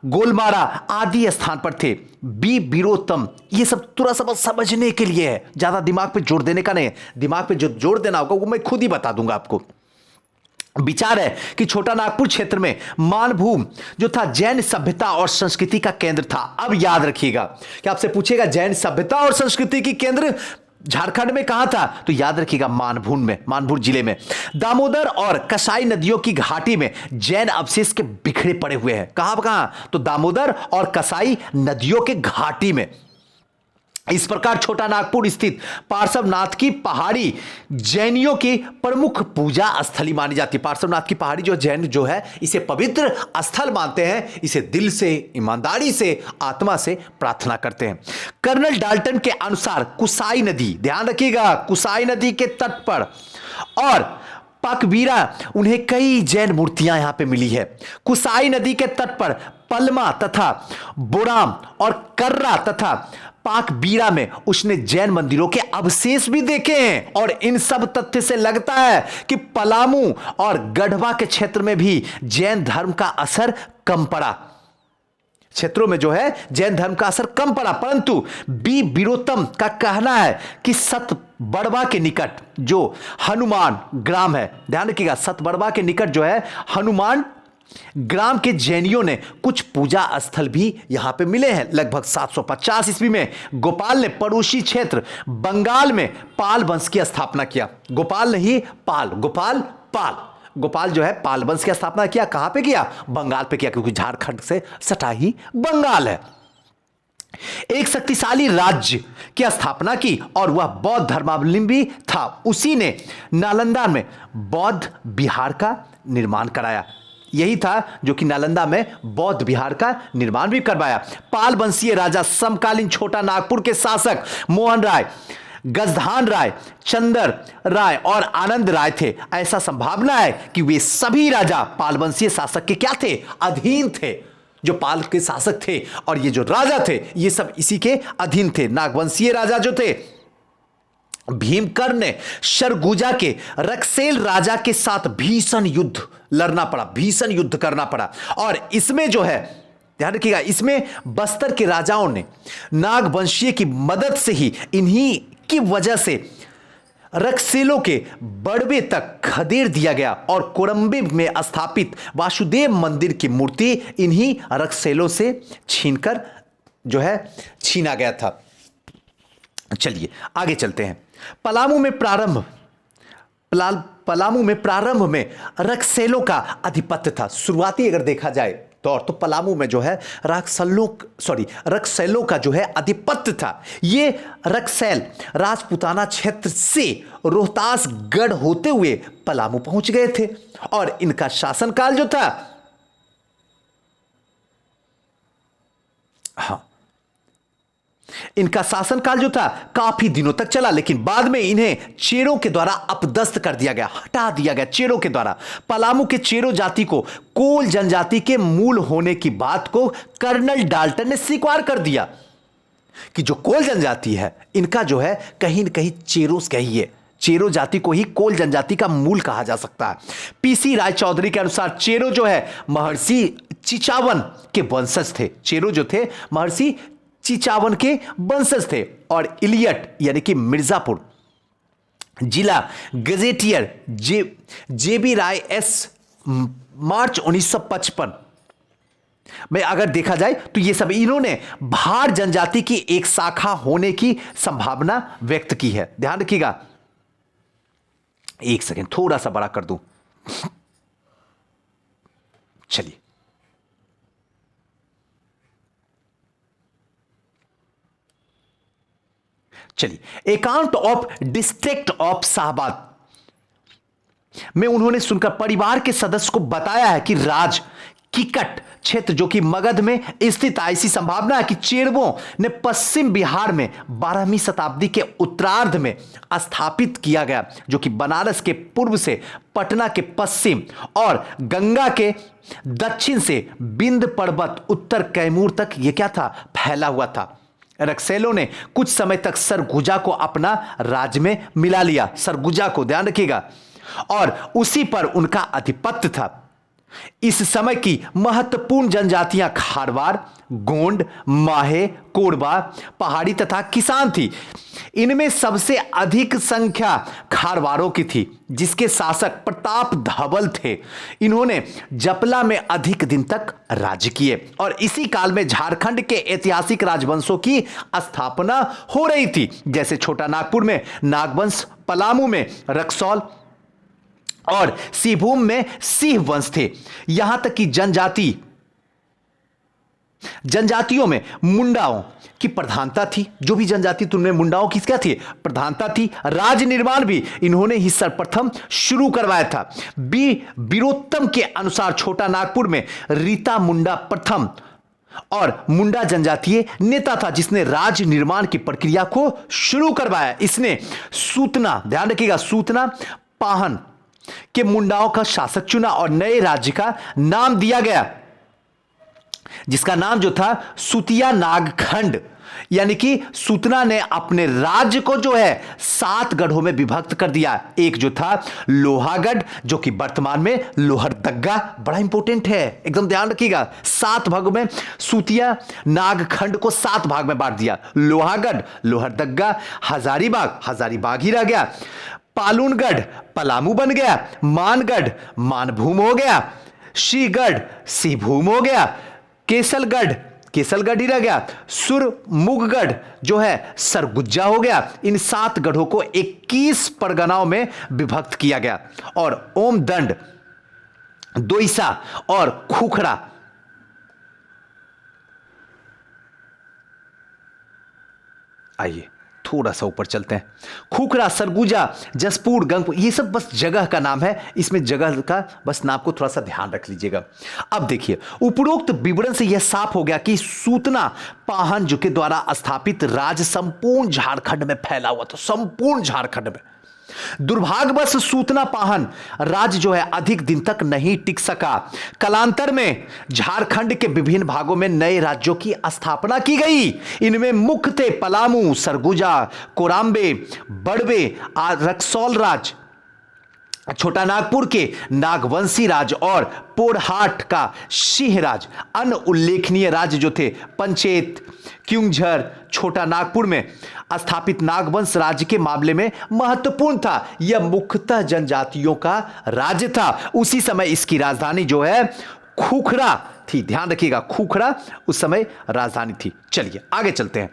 गोलमारा आदि स्थान पर थे। बी बीरोत्तम, ये सब थोड़ा सा समझने के लिए है, ज्यादा दिमाग पे जोर देने का नहीं है। दिमाग पे जो जोर देना होगा वो मैं खुद ही बता दूंगा आपको। विचार है कि छोटा नागपुर क्षेत्र में मानभूम जो था जैन सभ्यता और संस्कृति का केंद्र था। अब याद रखिएगा कि आपसे पूछेगा जैन सभ्यता और संस्कृति की केंद्र झारखंड में कहां था, तो याद रखिएगा मानभूम जिले में दामोदर और कसाई नदियों की घाटी में जैन अवशेष के बिखरे पड़े हुए हैं। कहां? तो दामोदर और कसाई नदियों के घाटी में। इस प्रकार छोटा नागपुर स्थित पार्श्वनाथ की पहाड़ी जैनियों की प्रमुख पूजा स्थली मानी जाती है। पार्श्वनाथ की पहाड़ी जो जैन जो है इसे पवित्र स्थल मानते हैं, इसे दिल से, ईमानदारी से, आत्मा से प्रार्थना करते हैं। कर्नल डाल्टन के अनुसार कुसाई नदी, ध्यान रखिएगा, कुसाई नदी के तट पर और पाकबीरा उन्हें कई जैन मूर्तियां यहां पे मिली है। कुसाई नदी के तट पर पलमा तथा बोराम और कर्रा तथा पाकबीरा में उसने जैन मंदिरों के अवशेष भी देखे हैं। और इन सब तथ्य से लगता है कि पलामू और गढ़वा के क्षेत्र में भी जैन धर्म का असर कम पड़ा, क्षेत्रों में जो है जैन धर्म का असर कम पड़ा। परंतु बी बीरोत्तम का कहना है कि सतबड़वा के निकट जो हनुमान ग्राम है, ध्यान रखिएगा, सतबड़वा के निकट जो है हनुमान ग्राम के जैनियों ने कुछ पूजा स्थल भी यहां पे मिले हैं। लगभग 750 ईस्वी में गोपाल ने पड़ोसी क्षेत्र बंगाल में पाल वंश की स्थापना किया। गोपाल नहीं, पाल, गोपाल जो है पाल वंश की स्थापना किया। कहां पे किया? बंगाल पे किया, क्योंकि झारखंड से सटा ही बंगाल है। एक शक्तिशाली राज्य की स्थापना की और वह बौद्ध धर्मावलंबी था। उसी ने नालंदा में बौद्ध विहार का निर्माण कराया। यही था जो कि नालंदा में बौद्ध विहार का निर्माण भी करवाया। पाल वंशीय राजा समकालीन छोटा नागपुर के शासक मोहन राय, गजधान राय, चंदर राय और आनंद राय थे। ऐसा संभावना है कि वे सभी राजा पाल वंशीय शासक के क्या थे? अधीन थे। जो पाल के शासक थे और ये जो राजा थे ये सब इसी के अधीन थे। नागवंशीय राजा जो थे, भीमकर्ण ने सरगुजा के रक्सेल राजा के साथ भीषण युद्ध लड़ना पड़ा, भीषण युद्ध करना पड़ा। और इसमें जो है ध्यान रखिएगा, इसमें बस्तर के राजाओं ने नागवंशीय की मदद से ही, इन्हीं की वजह से रक्सेलों के बड़वे तक खदेड़ दिया गया और कोरम्बे में स्थापित वासुदेव मंदिर की मूर्ति इन्हीं रक्सेलों से छीनकर जो है छीना गया था। चलिए आगे चलते हैं। पलामू में प्रारंभ में रक्सेलों का आधिपत्य था। शुरुआती अगर देखा जाए तो पलामू में जो है रक्सेलों का जो है आधिपत्य था। ये रक्सेल राजपूताना क्षेत्र से रोहतास गढ़ होते हुए पलामू पहुंच गए थे और इनका शासनकाल जो था, हाँ, इनका शासनकाल जो था काफी दिनों तक चला, लेकिन बाद में इन्हें चेरों के द्वारा अपदस्थ कर दिया गया, हटा दिया गया चेरों के द्वारा। पलामू के चेरो जाति को कोल जनजाति के मूल होने की बात को कर्नल डाल्टन ने स्वीकार कर दिया कि जो कोल जनजाति है इनका जो है कहीं न कहीं चेरोस कहिए, चेरो जाति को ही कोल जनजाति का मूल कहा जा सकता है। पीसी राय चौधरी के अनुसार चेरो जो है महर्षि चिचावन के वंशज थे। चेरो जो थे महर्षि चिचावन के वंशज थे और इलियट यानी कि मिर्जापुर जिला गजेटियर जेबी राय एस मार्च 1955 में अगर देखा जाए तो ये सब इन्होंने भार जनजाति की एक शाखा होने की संभावना व्यक्त की है। ध्यान रखिएगा, एक सेकेंड थोड़ा सा बड़ा कर दूं। चलिए account of district of Shahabad में उन्होंने सुनकर परिवार के सदस्य को बताया है कि राज किकट क्षेत्र जो कि मगध में स्थित, ऐसी संभावना है कि चेरवों ने पश्चिम बिहार में 12वीं शताब्दी के उत्तरार्ध में स्थापित किया गया, जो कि बनारस के पूर्व से पटना के पश्चिम और गंगा के दक्षिण से बिंद पर्वत उत्तर कैमूर तक यह क्या था, फैला हुआ था। रक्सेलों ने कुछ समय तक सरगुजा को अपना राज्य में मिला लिया, सरगुजा को ध्यान रखिएगा, और उसी पर उनका आधिपत्य था। इस समय की महत्वपूर्ण जनजातियां खारवार, गोंड, माहे, कोरबा, पहाड़ी तथा किसान थी। इनमें सबसे अधिक संख्या खारवारों की थी, जिसके शासक प्रताप धवल थे। इन्होंने जपला में अधिक दिन तक राज्य किए और इसी काल में झारखंड के ऐतिहासिक राजवंशों की स्थापना हो रही थी, जैसे छोटा नागपुर में नागवंश, पलामू में रक्सौल और सिंहभूम में सिंह वंश थे। यहां तक कि जनजातियों में मुंडाओं की प्रधानता थी। जो भी जनजाति तुमने मुंडाओं की क्या थी, प्रधानता थी। राज्य निर्माण भी इन्होंने ही सर्वप्रथम शुरू करवाया था। वीरोत्तम के अनुसार छोटा नागपुर में रीता मुंडा प्रथम और मुंडा जनजातीय नेता था, जिसने राज्य निर्माण की प्रक्रिया को शुरू करवाया। इसने सूतना, ध्यान रखिएगा, सूतना पाहन के मुंडाओं का शासक चुना और नए राज्य का नाम दिया गया, जिसका नाम जो था सुतिया नागखंड। यानी कि सूतना ने अपने राज्य को जो है 7 गढ़ों में विभक्त कर दिया। एक जो था लोहागढ़, जो कि वर्तमान में लोहरदग्गा, बड़ा इंपॉर्टेंट है, एकदम ध्यान रखिएगा। 7 भागों में सूतिया नागखंड को 7 भाग में बांट दिया। लोहागढ़, लोहरदग्गा, हजारीबाग ही रह गया। पालूनगढ़ पलामू बन गया। मानगढ़ मानभूम हो गया। श्रीगढ़ सिंहभूम हो गया। केसलगढ़ ही रह गया। सुरमुगगढ़ जो है सरगुजा हो गया। इन 7 गढ़ों को 21 परगनाओं में विभक्त किया गया और ओमदंड, दोईसा और खुखड़ा, आइए थोड़ा सा ऊपर चलते हैं। खुखरा, सरगुजा, जसपुर, गंगपुर, ये सब बस जगह का नाम है। इसमें जगह का बस नाम को थोड़ा सा ध्यान रख लीजिएगा। अब देखिए, उपरोक्त विवरण से यह साफ हो गया कि सूतना पाहन जो के द्वारा स्थापित राज्य संपूर्ण झारखंड में फैला हुआ था, संपूर्ण झारखंड में। दुर्भाग्यवश सूतना पाहन राज्य जो है अधिक दिन तक नहीं टिक सका। कालांतर में झारखंड के विभिन्न भागों में नए राज्यों की स्थापना की गई। इनमें मुख्य थे पलामू, सरगुजा, कोराम्बे, बड़वे, रक्सौल राज, छोटा नागपुर के नागवंशी राज और पोरहाट का सिंह राज अन्य उल्लेखनीय राज्य जो थे पंचेत, क्युंझर, छोटा नागपुर में स्थापित नागवंश राज्य के मामले में महत्वपूर्ण था। यह मुख्यतः जनजातियों का राज्य था। उसी समय इसकी राजधानी जो है खूखरा थी। ध्यान रखिएगा, खूखरा उस समय राजधानी थी। चलिए आगे चलते हैं।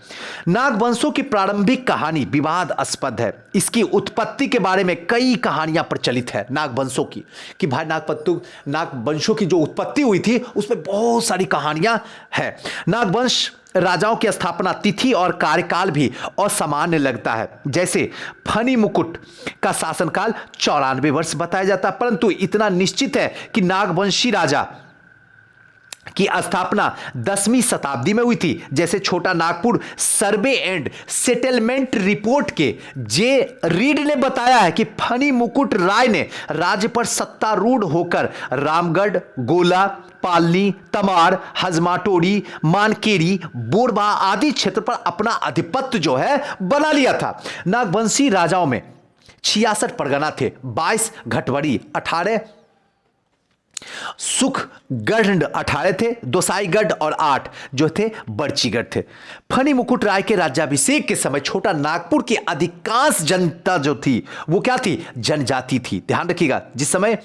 नागवंशों की प्रारंभिक कहानी विवादास्पद है। इसकी उत्पत्ति के बारे में कई कहानियां प्रचलित है नागवंशों की, कि भाई नागवंशों की जो उत्पत्ति हुई थी उसमें बहुत सारी कहानियां हैं। नागवंश राजाओं की स्थापना तिथि और कार्यकाल भी असामान्य लगता है। जैसे फनी मुकुट का शासनकाल 94 वर्ष बताया जाता है, परंतु इतना निश्चित है कि नागवंशी राजा की स्थापना 10वीं शताब्दी में हुई थी। जैसे छोटा Nagpur survey and settlement report के जे रीड ने बताया है कि फनी मुकुट राय ने राज्य पर सत्तारूढ़ होकर रामगढ़, गोला, पालनी, तमार, हजमाटोड़ी, मानकेरी, बोरबा आदि क्षेत्र पर अपना आधिपत्य जो है बना लिया था। नागवंशी राजाओं में 66 परगना थे, 22 घटवड़ी, 18 सुखगढ़ 18 थे, दोसाईगढ़ और 8 जो थे बड़चीगढ़ थे। फनी मुकुट राय के राज्याभिषेक के समय छोटा नागपुर की अधिकांश जनता जो थी वो क्या थी? जनजाति थी। ध्यान रखिएगा, जिस समय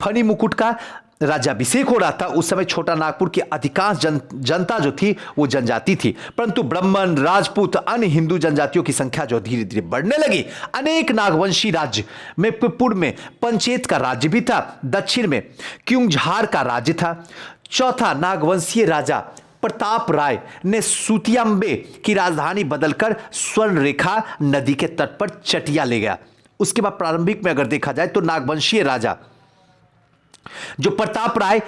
फनी मुकुट का राज्याभिषेक हो रहा था उस समय छोटा नागपुर की अधिकांश जनता जो थी वो जनजाति थी, परंतु ब्राह्मण, राजपूत, अन्य हिंदू जनजातियों की संख्या जो धीरे धीरे बढ़ने लगी। अनेक नागवंशी राज्य में पूर्व में पंचेत का राज्य भी था, दक्षिण में क्युंझार का राज्य था। चौथा नागवंशीय राजा प्रताप राय ने सूतियाम्बे की राजधानी बदलकर स्वर्ण रेखा नदी के तट पर चटिया ले गया। उसके बाद प्रारंभिक में अगर देखा जाए तो नागवंशीय राजा जो प्रताप राय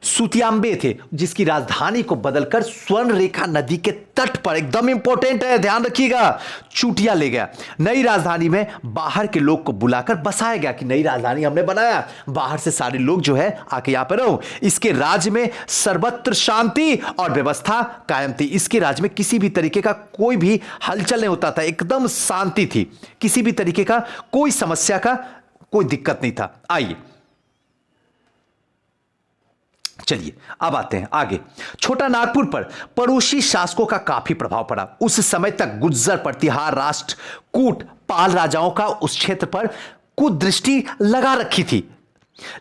सूतियाम्बे थे, जिसकी राजधानी को बदलकर स्वर्ण रेखा नदी के तट पर, एकदम इंपॉर्टेंट है ध्यान रखिएगा, चुटिया ले गया। नई राजधानी में बाहर के लोग को बुलाकर बसाया गया कि नई राजधानी हमने बनाया, बाहर से सारे लोग जो है आके यहां पर रहो। इसके राज्य में सर्वत्र शांति और व्यवस्था कायम थी। इसके राज्य में किसी भी तरीके का कोई भी हलचल नहीं होता था, एकदम शांति थी, किसी भी तरीके का कोई समस्या का कोई दिक्कत नहीं था। आइए चलिए अब आते हैं आगे। छोटा नागपुर पर पड़ोसी शासकों का काफी प्रभाव पड़ा। उस समय तक गुज्जर, प्रतिहार, राष्ट्रकूट, पाल राजाओं का उस क्षेत्र पर कुदृष्टि लगा रखी थी,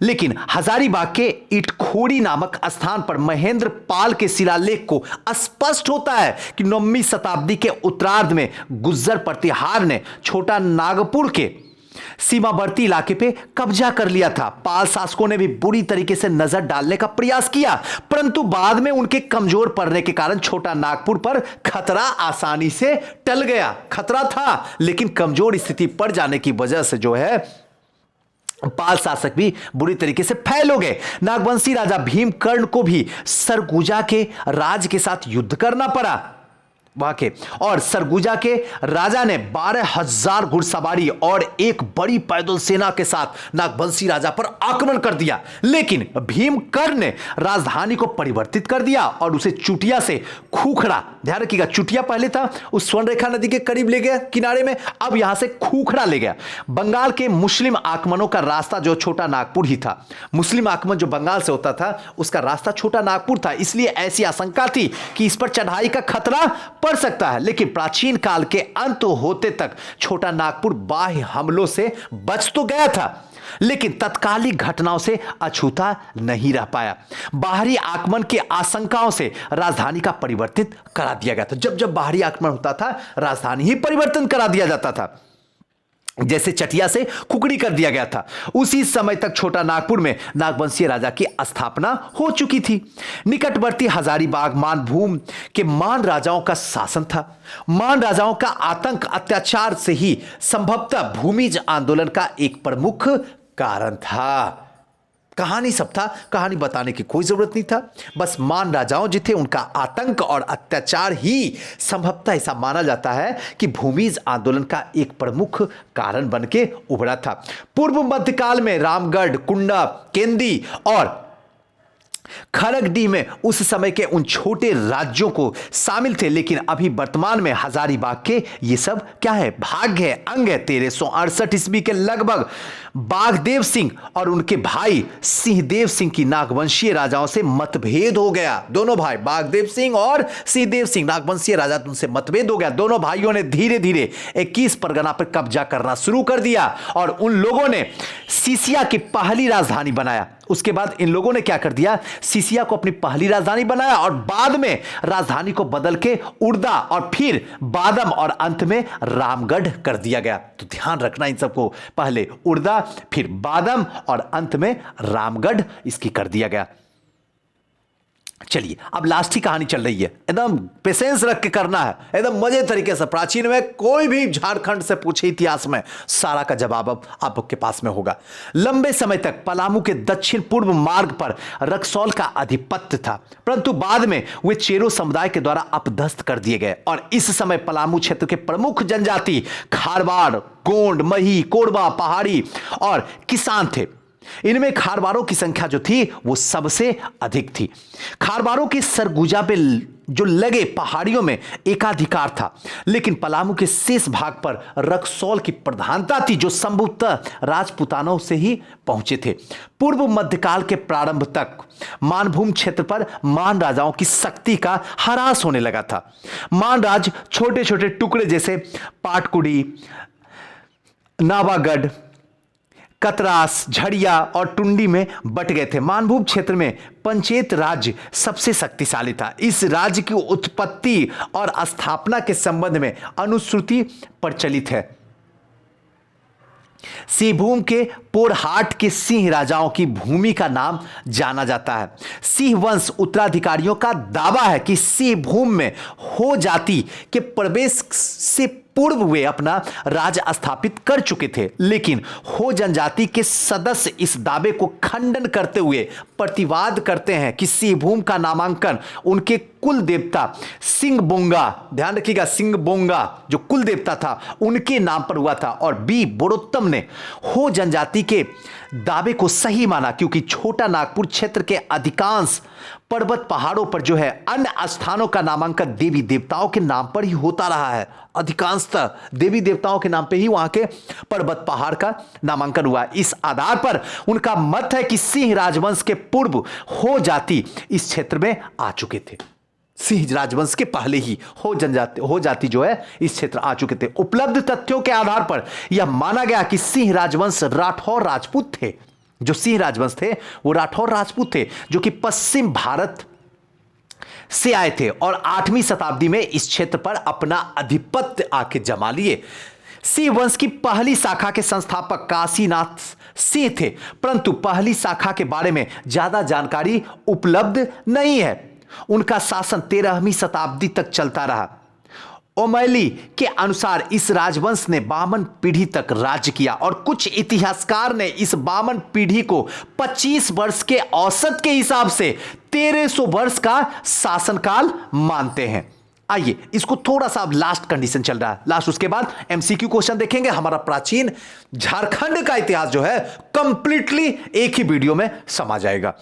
लेकिन हजारीबाग के इटखोड़ी नामक स्थान पर महेंद्र पाल के शिलालेख को स्पष्ट होता है कि 9वीं शताब्दी के उत्तरार्ध में गुज्जर प्रतिहार ने छोटा नागपुर के सीमावर्ती इलाके पे कब्जा कर लिया था। पाल शासकों ने भी बुरी तरीके से नजर डालने का प्रयास किया, परंतु बाद में उनके कमजोर पड़ने के कारण छोटा नागपुर पर खतरा आसानी से टल गया। खतरा था लेकिन कमजोर स्थिति पड़ जाने की वजह से जो है पाल शासक भी बुरी तरीके से फैल हो गए। नागवंशी राजा भीमकर्ण को भी सरगुजा के राज के साथ युद्ध करना पड़ा वाके, और सरगुजा के राजा ने 12,000 घुड़सवारी और एक बड़ी पैदल सेना के साथ नागवंशी राजा पर आक्रमण कर दिया। लेकिन भीमकर्ण ने राजधानी को परिवर्तित कर दिया और उसे चुटिया से खूखड़ा, ध्यान रखिएगा चुटिया पहले था उस स्वर्ण रेखा नदी के करीब ले गया किनारे में, अब यहां से खूखड़ा ले गया। बंगाल के मुस्लिम आक्रमणों का रास्ता जो छोटा नागपुर ही था, मुस्लिम आक्रमण जो बंगाल से होता था उसका रास्ता छोटा नागपुर था, इसलिए ऐसी आशंका थी कि इस पर चढ़ाई का खतरा पड़ सकता है। लेकिन प्राचीन काल के अंत होते तक छोटा नागपुर बाह्य हमलों से बच तो गया था, लेकिन तत्कालिक घटनाओं से अछूता नहीं रह पाया। बाहरी आक्रमण की आशंकाओं से राजधानी का परिवर्तित करा दिया गया था। जब जब बाहरी आक्रमण होता था राजधानी ही परिवर्तन करा दिया जाता था, जैसे चटिया से खुकड़ी कर दिया गया था। उसी समय तक छोटा नागपुर में नागवंशीय राजा की स्थापना हो चुकी थी। निकटवर्ती हजारीबाग मानभूम के मान राजाओं का शासन था। मान राजाओं का आतंक, अत्याचार से ही संभवतः भूमिज आंदोलन का एक प्रमुख कारण था। कहानी सब था, कहानी बताने की कोई जरूरत नहीं था, बस मान राजाओं जो थे उनका आतंक और अत्याचार ही संभवतः ऐसा माना जाता है कि भूमिज आंदोलन का एक प्रमुख कारण बन के उभरा था। पूर्व मध्यकाल में रामगढ़, कुंडा, केंदी और खड़गडीह में उस समय के उन छोटे राज्यों को शामिल थे, लेकिन अभी वर्तमान में हजारीबाग के ये सब क्या है, भाग है, अंग है। 1368 ईस्वी के लगभग बागदेव सिंह और उनके भाई सिंहदेव सिंह की नागवंशीय राजाओं से मतभेद हो गया। दोनों भाई बागदेव सिंह और सिंहदेव सिंह नागवंशीय राजा, उनसे मतभेद हो गया। दोनों भाइयों ने धीरे धीरे 21 परगना पर कब्जा करना शुरू कर दिया और उन लोगों ने सीसिया की पहली राजधानी बनाया। उसके बाद इन लोगों ने क्या कर दिया, सीसिया को अपनी पहली राजधानी बनाया और बाद में राजधानी को बदल के उड़दा और फिर बादम और अंत में रामगढ़ कर दिया गया। तो ध्यान रखना इन सबको, पहले उड़दा, फिर बादम और अंत में रामगढ़ इसकी कर दिया गया। चलिए अब लास्ट ही कहानी चल रही है, एकदम पेशेंस रख के करना है, एकदम मजे तरीके से। प्राचीन में कोई भी झारखंड से पूछे इतिहास में, सारा का जवाब अब आपके पास में होगा। लंबे समय तक पलामू के दक्षिण पूर्व मार्ग पर रक्सौल का आधिपत्य था, परंतु बाद में वे चेरो समुदाय के द्वारा अपदस्थ कर दिए गए और इस समय पलामू क्षेत्र के प्रमुख जनजाति खारवाड़, गोंड, मही, कोरबा, पहाड़ी और किसान थे। इनमें खारवारों की संख्या जो थी वो सबसे अधिक थी। खारवारों के सरगुजा पे जो लगे पहाड़ियों में एकाधिकार था, लेकिन पलामू के शेष भाग पर रक्सौल की प्रधानता थी, जो संभवतः राजपूतानों से ही पहुंचे थे। पूर्व मध्यकाल के प्रारंभ तक मानभूम क्षेत्र पर मान राजाओं की शक्ति का ह्रास होने लगा था। मान राज छोटे छोटे टुकड़े जैसे पाटकुड़ी, नावागढ़, कतरास, झड़िया और टुंडी में बट गए थे। मानभूम क्षेत्र में पंचेत राज्य सबसे शक्तिशाली था। इस राज्य की उत्पत्ति और स्थापना के संबंध में अनुश्रुति प्रचलित है। सिंहभूम के पोरहाट के सिंह राजाओं की भूमि का नाम जाना जाता है। सिंह वंश उत्तराधिकारियों का दावा है कि सिंहभूम में हो जाति के प्रवेश से पूर्व वे अपना राज स्थापित कर चुके थे, लेकिन हो जनजाति के सदस्य इस दावे को खंडन करते हुए प्रतिवाद करते हैं कि सिंहभूम का नामांकन उनके कुल देवता सिंहबोंगा, ध्यान रखिएगा, सिंहबोंगा जो कुल देवता था उनके नाम पर हुआ था। और बी बोरोत्तम ने हो जनजाति के दावे को सही माना, क्योंकि छोटा नागपुर क्षेत्र के अधिकांश पर्वत पहाड़ों पर जो है अन्य स्थानों का नामांकन देवी देवताओं के नाम पर ही होता रहा है। अधिकांशतः देवी देवताओं के नाम पे ही वहां के पर्वत पहाड़ का नामांकन हुआ। इस आधार पर उनका मत है कि सिंह राजवंश के पूर्व हो जाति इस क्षेत्र में आ चुके थे। सिंह राजवंश के पहले ही हो जाति जो है इस क्षेत्र आ चुके थे। उपलब्ध तथ्यों के आधार पर यह माना गया कि सिंह राजवंश राठौर राजपूत थे। जो सिंह राजवंश थे वो राठौर राजपूत थे, जो कि पश्चिम भारत से आए थे और 8वीं शताब्दी में इस क्षेत्र पर अपना आधिपत्य आके जमा लिए। सिंह वंश की पहली शाखा के संस्थापक काशीनाथ सिंह थे, परंतु पहली शाखा के बारे में ज्यादा जानकारी उपलब्ध नहीं है। उनका शासन 13वीं शताब्दी तक चलता रहा। ओमैली के अनुसार इस राजवंश ने 52 पीढ़ी तक राज्य किया और कुछ इतिहासकार ने इस 52 पीढ़ी को 25 वर्ष के औसत के हिसाब से 1300 वर्ष का शासनकाल मानते हैं। आइए इसको थोड़ा सा, अब लास्ट कंडीशन चल रहा है, लास्ट, उसके बाद एमसीक्यू क्वेश्चन देखेंगे। हमारा प्राचीन झारखंड का इतिहास जो है कंप्लीटली एक ही वीडियो में समा जाएगा।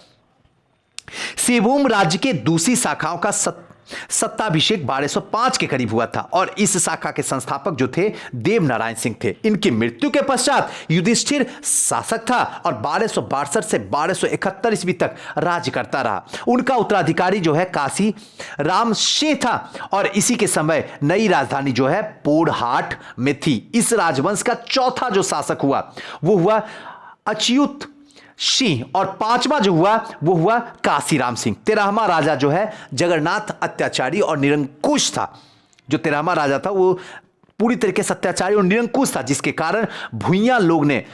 सिंहभूम राज्य के दूसरी शाखाओं का सत्ताभिषेक 1205 के करीब हुआ था और इस शाखा के संस्थापक जो थे देवनारायण सिंह थे। इनकी मृत्यु के पश्चात युधिष्ठिर शासक था और 1262 से 1271 ईस्वी तक राज्य करता रहा। उनका उत्तराधिकारी जो है काशी राम सिंह था और इसी के समय नई राजधानी जो है पोरहाट में थी। इस राजवंश का चौथा जो शासक हुआ वो हुआ अच्युत सिंह और पांचवा जो हुआ वो हुआ काशीराम सिंह। 13वां राजा जो है जगन्नाथ अत्याचारी और निरंकुश था। जो 13वां राजा था वो पूरी तरीके से अत्याचारी और निरंकुश था, जिसके कारण भुइयां लोग ने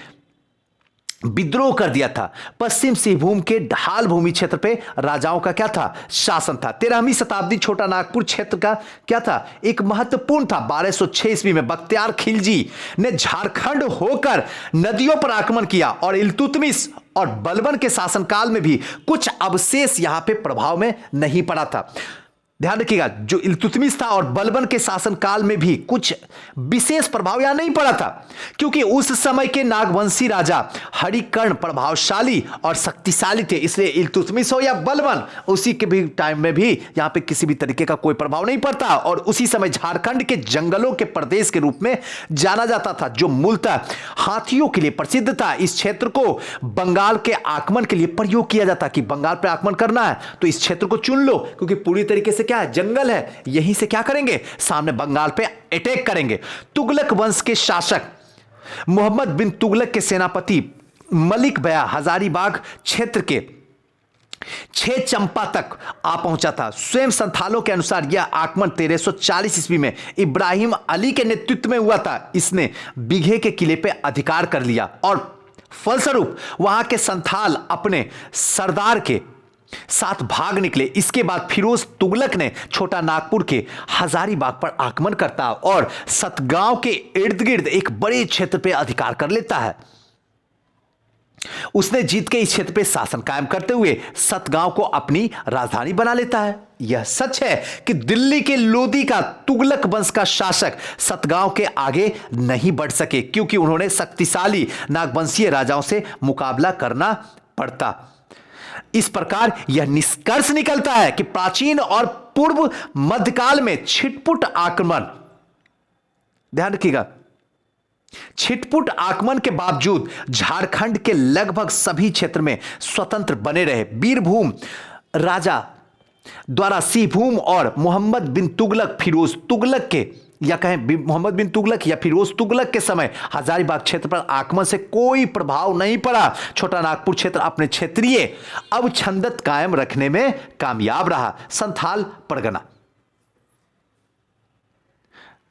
विद्रोह कर दिया था। पश्चिम सिंहभूम के ढाल भूमि क्षेत्र पे राजाओं का क्या था, शासन था। 13वीं शताब्दी छोटा नागपुर क्षेत्र का क्या था, एक महत्वपूर्ण था। 1206 ईस्वी में बख्तियार खिलजी ने झारखंड होकर नदियों पर आक्रमण किया और इल्तुतमिश और बलबन के शासनकाल में भी कुछ अवशेष यहां पे प्रभाव में नहीं पड़ा था। ध्यान रखिएगा, जो इल्तुतमिश था और बलबन के शासनकाल में भी कुछ विशेष प्रभाव यहां नहीं पड़ा था, क्योंकि उस समय के नागवंशी राजा हरिकर्ण प्रभावशाली और शक्तिशाली थे। इसलिए इल्तुतमिश हो या बलबन, उसी के भी टाइम में भी यहां पे किसी भी तरीके का कोई प्रभाव नहीं पड़ता। और उसी समय झारखंड के जंगलों के प्रदेश के रूप में जाना जाता था, जो मूलतः हाथियों के लिए प्रसिद्ध था। इस क्षेत्र को बंगाल के आक्रमण के लिए प्रयोग किया जाता कि बंगाल पर आक्रमण करना है तो इस क्षेत्र को चुन लो, क्योंकि पूरी तरीके से क्या है, जंगल है, यहीं से क्या करेंगे, सामने बंगाल पे अटैक करेंगे। तुगलक वंश के शासक मोहम्मद बिन तुगलक के सेनापति मलिक बया हजारीबाग क्षेत्र के 6 चंपा तक आ पहुंचा था। स्वयं संथालों के अनुसार यह आक्रमण 1340 ईस्वी में इब्राहिम अली के नेतृत्व में हुआ था। इसने बीघे के किले पे अधिकार कर लिया और फलस्वरूप वहां के संथाल अपने सरदार के साथ भाग निकले। इसके बाद फिरोज तुगलक ने छोटा नागपुर के हजारीबाग पर आक्रमण करता और सतगांव के इर्द गिर्द एक बड़े क्षेत्र पर अधिकार कर लेता है। उसने जीत के इस क्षेत्र पे शासन कायम करते हुए सतगांव को अपनी राजधानी बना लेता है। यह सच है कि दिल्ली के लोदी का तुगलक वंश का शासक सतगांव के आगे नहीं बढ़ सके, क्योंकि उन्होंने शक्तिशाली नागवंशीय राजाओं से मुकाबला करना पड़ता। इस प्रकार यह निष्कर्ष निकलता है कि प्राचीन और पूर्व मध्यकाल में छिटपुट आक्रमण, ध्यान रखिएगा, छिटपुट आक्रमण के बावजूद झारखंड के लगभग सभी क्षेत्र में स्वतंत्र बने रहे। बीरभूम राजा द्वारा सिंहभूम और मोहम्मद बिन तुगलक फिरोज तुगलक के, या कहें मोहम्मद बिन तुगलक या फिरोज तुगलक के समय हजारीबाग क्षेत्र पर आक्रमण से कोई प्रभाव नहीं पड़ा। छोटा नागपुर क्षेत्र अपने क्षेत्रीय अवछंदत कायम रखने में कामयाब रहा। संथाल परगना,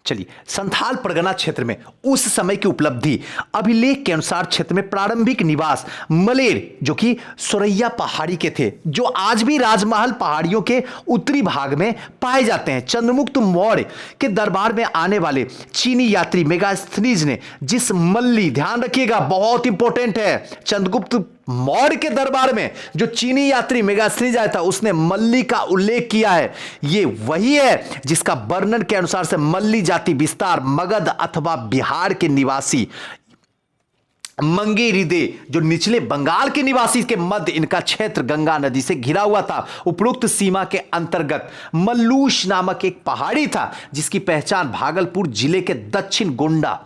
चलिए, संथाल परगना क्षेत्र में उस समय की उपलब्धि अभिलेख के अनुसार क्षेत्र में प्रारंभिक निवास मलेर, जो कि सुरैया पहाड़ी के थे, जो आज भी राजमहल पहाड़ियों के उत्तरी भाग में पाए जाते हैं। चंद्रगुप्त मौर्य के दरबार में आने वाले चीनी यात्री मेगास्थनीज ने जिस मल्ली, ध्यान रखिएगा बहुत इंपॉर्टेंट है, चंद्रगुप्त मौर्य के दरबार में जो चीनी यात्री मेगास्थनीज आया था उसने मल्ली का उल्लेख किया है। ये वही है जिसका वर्णन के अनुसार से मल्ली जाति विस्तार मगध अथवा बिहार के निवासी मंगेरिदे, जो निचले बंगाल के निवासी के मध्य इनका क्षेत्र गंगा नदी से घिरा हुआ था। उपरोक्त सीमा के अंतर्गत मल्लूश नामक एक पहाड़ी था जिसकी पहचान भागलपुर जिले के दक्षिण गोंडा,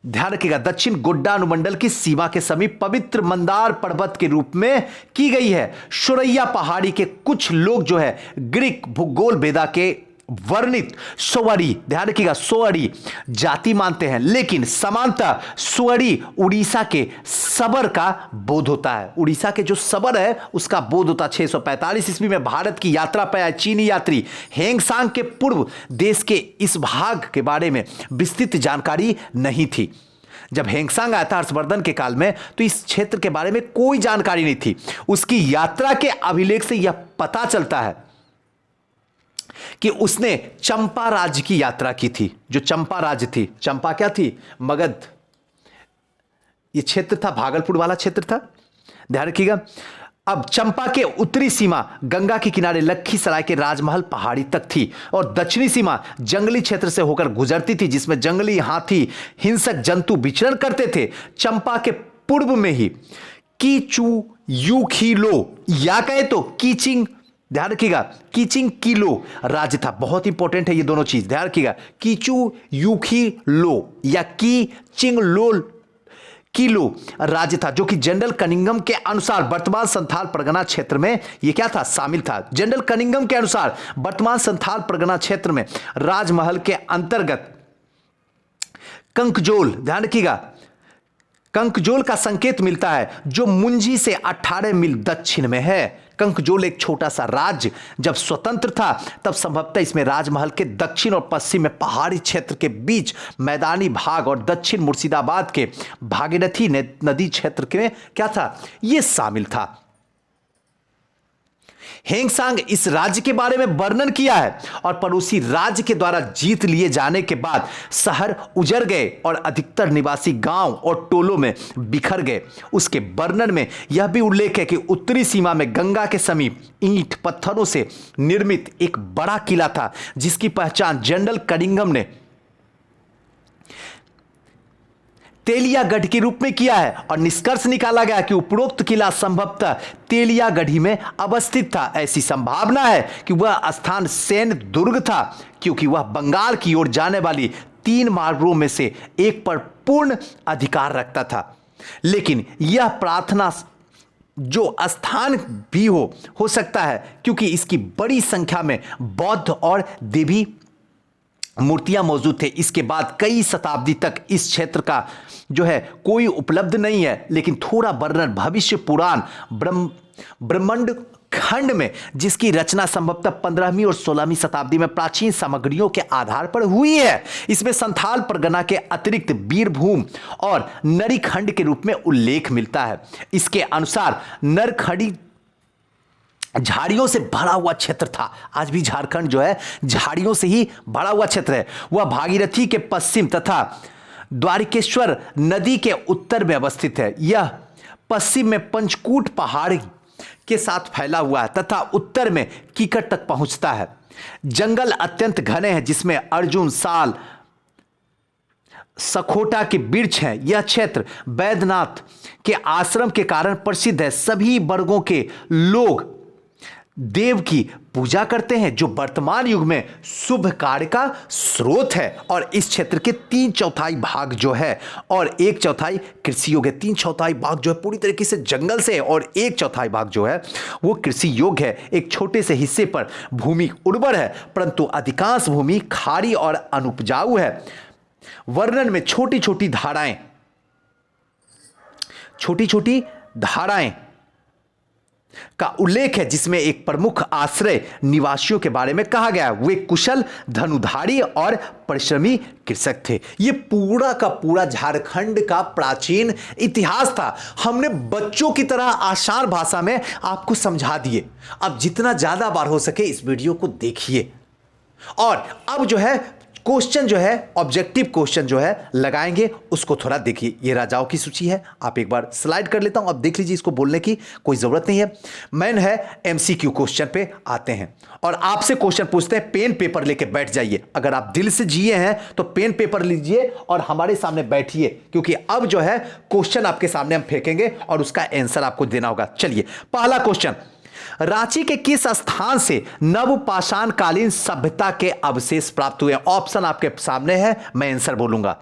ध्यान रखिएगा, दक्षिण गोड्डा अनुमंडल की सीमा के समीप पवित्र मंदार पर्वत के रूप में की गई है। सुरैया पहाड़ी के कुछ लोग जो है ग्रीक भूगोल वेदा के वर्णित सोअरी, ध्यान रखिएगा सोअरी जाति मानते हैं, लेकिन समानतः सोअरी उड़ीसा के सबर का बोध होता है। उड़ीसा के जो सबर है उसका बोध होता है। 645 ईस्वी में भारत की यात्रा पर आए चीनी यात्री हेंगसांग के पूर्व देश के इस भाग के बारे में विस्तृत जानकारी नहीं थी। जब हेंगसांग आया था हर्षवर्धन के काल में तो इस क्षेत्र के बारे में कोई जानकारी नहीं थी। उसकी यात्रा के अभिलेख से यह पता चलता है कि उसने चंपा राज्य की यात्रा की थी। जो चंपा राज्य थी, चंपा क्या थी, मगध, यह क्षेत्र था, भागलपुर वाला क्षेत्र था, ध्यान रखिएगा। अब चंपा के उत्तरी सीमा गंगा के किनारे लखीसराय के राजमहल पहाड़ी तक थी और दक्षिणी सीमा जंगली क्षेत्र से होकर गुजरती थी जिसमें जंगली हाथी हिंसक जंतु विचरण करते थे। चंपा के पूर्व में ही कीचू यूखीलो, या कहे तो कीचिंग, ध्यान रखिएगा, कीचिंग किलो राज्य था। बहुत इंपॉर्टेंट है ये दोनों चीज, ध्यान रखिएगा, कीचू यूखी लो या कीचिंग लो किलो राज्य था, जो कि जनरल कनिंघम के अनुसार वर्तमान संथाल परगना क्षेत्र में यह क्या था, शामिल था। जनरल कनिंघम के अनुसार वर्तमान संथाल परगना क्षेत्र में राजमहल के अंतर्गत कंकजोल, ध्यान रखिएगा, कंकजोल का संकेत मिलता है जो मुंजी से 18 मील दक्षिण में है। कंकजोल एक छोटा सा राज्य जब स्वतंत्र था तब संभवतः इसमें राजमहल के दक्षिण और पश्चिम में पहाड़ी क्षेत्र के बीच मैदानी भाग और दक्षिण मुर्शिदाबाद के भागीरथी नदी क्षेत्र के क्या था, यह शामिल था। हेंगसांग इस राज्य के बारे में वर्णन किया है और पड़ोसी राज्य के द्वारा जीत लिए जाने के बाद शहर उजड़ गए और अधिकतर निवासी गांव और टोलों में बिखर गए। उसके वर्णन में यह भी उल्लेख है कि उत्तरी सीमा में गंगा के समीप ईंट पत्थरों से निर्मित एक बड़ा किला था जिसकी पहचान जनरल कनिंघम ने तेलियागढ़ के रूप में किया है और निष्कर्ष निकाला गया कि उपरोक्त किला संभवतः तेलियागढ़ी में अवस्थित था। ऐसी संभावना है कि वह स्थान सैन्य दुर्ग था क्योंकि वह बंगाल की ओर जाने वाली 3 मार्गों में से एक पर पूर्ण अधिकार रखता था। लेकिन यह प्रार्थना जो स्थान भी हो सकता है क्योंकि इसकी बड़ी संख्या में बौद्ध और देवी मूर्तियां मौजूद थे। इसके बाद कई शताब्दी तक इस क्षेत्र का जो है कोई उपलब्ध नहीं है, लेकिन थोड़ा वर्णन भविष्य पुराण ब्रह्मांड खंड में जिसकी रचना संभवतः 15वीं और 16वीं शताब्दी में प्राचीन सामग्रियों के आधार पर हुई है। इसमें संथाल परगना के अतिरिक्त बीरभूम और नरीखंड के रूप में उल्लेख मिलता है। इसके अनुसार नरखड़ी झाड़ियों से भरा हुआ क्षेत्र था। आज भी झारखंड जो है झाड़ियों से ही भरा हुआ क्षेत्र है। वह भागीरथी के पश्चिम तथा द्वारिकेश्वर नदी के उत्तर में अवस्थित है। यह पश्चिम में पंचकूट पहाड़ के साथ फैला हुआ है तथा उत्तर में कीकट तक पहुंचता है। जंगल अत्यंत घने हैं जिसमें अर्जुन, साल, सखोटा के वृक्ष हैं। यह क्षेत्र बैद्यनाथ के आश्रम के कारण प्रसिद्ध है। सभी वर्गों के लोग देव की पूजा करते हैं जो वर्तमान युग में शुभ कार्य का स्रोत है। और इस क्षेत्र के 3/4 भाग जो है और 1/4 कृषि योग्य, 3/4 भाग जो है पूरी तरीके से जंगल से है और 1/4 भाग जो है वो कृषि योग्य है। एक छोटे से हिस्से पर भूमि उर्वर है परंतु अधिकांश भूमि खारी और अनुपजाऊ है। वर्णन में छोटी छोटी धाराएं का उल्लेख है जिसमें एक प्रमुख आश्रय निवासियों के बारे में कहा गया। वे कुशल धनुधारी और परिश्रमी कृषक थे। ये पूरा का पूरा झारखंड का प्राचीन इतिहास था। हमने बच्चों की तरह आसान भाषा में आपको समझा दिए। अब जितना ज्यादा बार हो सके इस वीडियो को देखिए और अब जो है क्वेश्चन जो है ऑब्जेक्टिव क्वेश्चन जो है लगाएंगे उसको थोड़ा देखिए। ये राजाओं की सूची है, आप एक बार स्लाइड कर लेता हूं, अब देख लीजिए। इसको बोलने की कोई जरूरत नहीं है। मैन है एमसीक्यू क्वेश्चन पे आते हैं और आपसे क्वेश्चन पूछते हैं। पेन पेपर लेके बैठ जाइए। अगर आप दिल से जिए हैं तो पेन पेपर लीजिए और हमारे सामने बैठिए क्योंकि अब जो है क्वेश्चन आपके सामने हम फेंकेंगे और उसका आंसर आपको देना होगा। चलिए, पहला क्वेश्चन, रांची के किस स्थान से नवपाषाण कालीन सभ्यता के अवशेष प्राप्त हुए? ऑप्शन आपके सामने है, मैं आंसर बोलूंगा।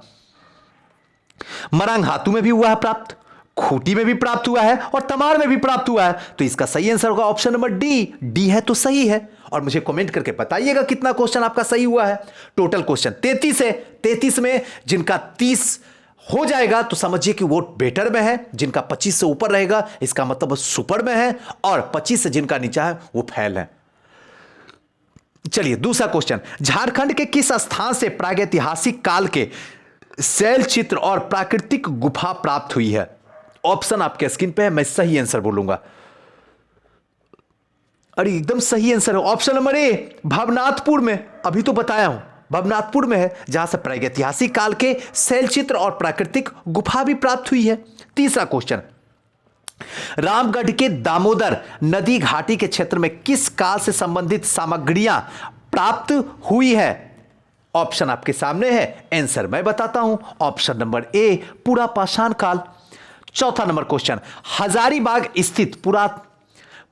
मरांगहातू में भी हुआ है प्राप्त, खूंटी में भी प्राप्त हुआ है और तमाड़ में भी प्राप्त हुआ है। तो इसका सही आंसर होगा ऑप्शन नंबर डी है तो सही है। और मुझे कमेंट करके बताइएगा कितना क्वेश्चन आपका सही हुआ है। टोटल क्वेश्चन 33 है। 33 में जिनका 30 हो जाएगा तो समझिए कि वो बेटर में है। जिनका 25 से ऊपर रहेगा इसका मतलब सुपर में है और 25 से जिनका नीचा है वो फेल है। चलिए, दूसरा क्वेश्चन, झारखंड के किस स्थान से प्रागैतिहासिक काल के शैल चित्र और प्राकृतिक गुफा प्राप्त हुई है? ऑप्शन आपके स्क्रीन पे है, मैं सही आंसर बोलूंगा। अरे एकदम सही आंसर है ऑप्शन नंबर ए, भवनाथपुर में। अभी तो बताया हूं, भवनाथपुर में है जहां से प्रागैतिहासिक काल के शैल चित्र और प्राकृतिक गुफा भी प्राप्त हुई है। तीसरा क्वेश्चन, रामगढ़ के दामोदर नदी घाटी के क्षेत्र में किस काल से संबंधित सामग्रियां प्राप्त हुई है? ऑप्शन आपके सामने है, आंसर मैं बताता हूं। ऑप्शन नंबर ए, पुरापाषाण काल। चौथा नंबर क्वेश्चन, हजारीबाग स्थित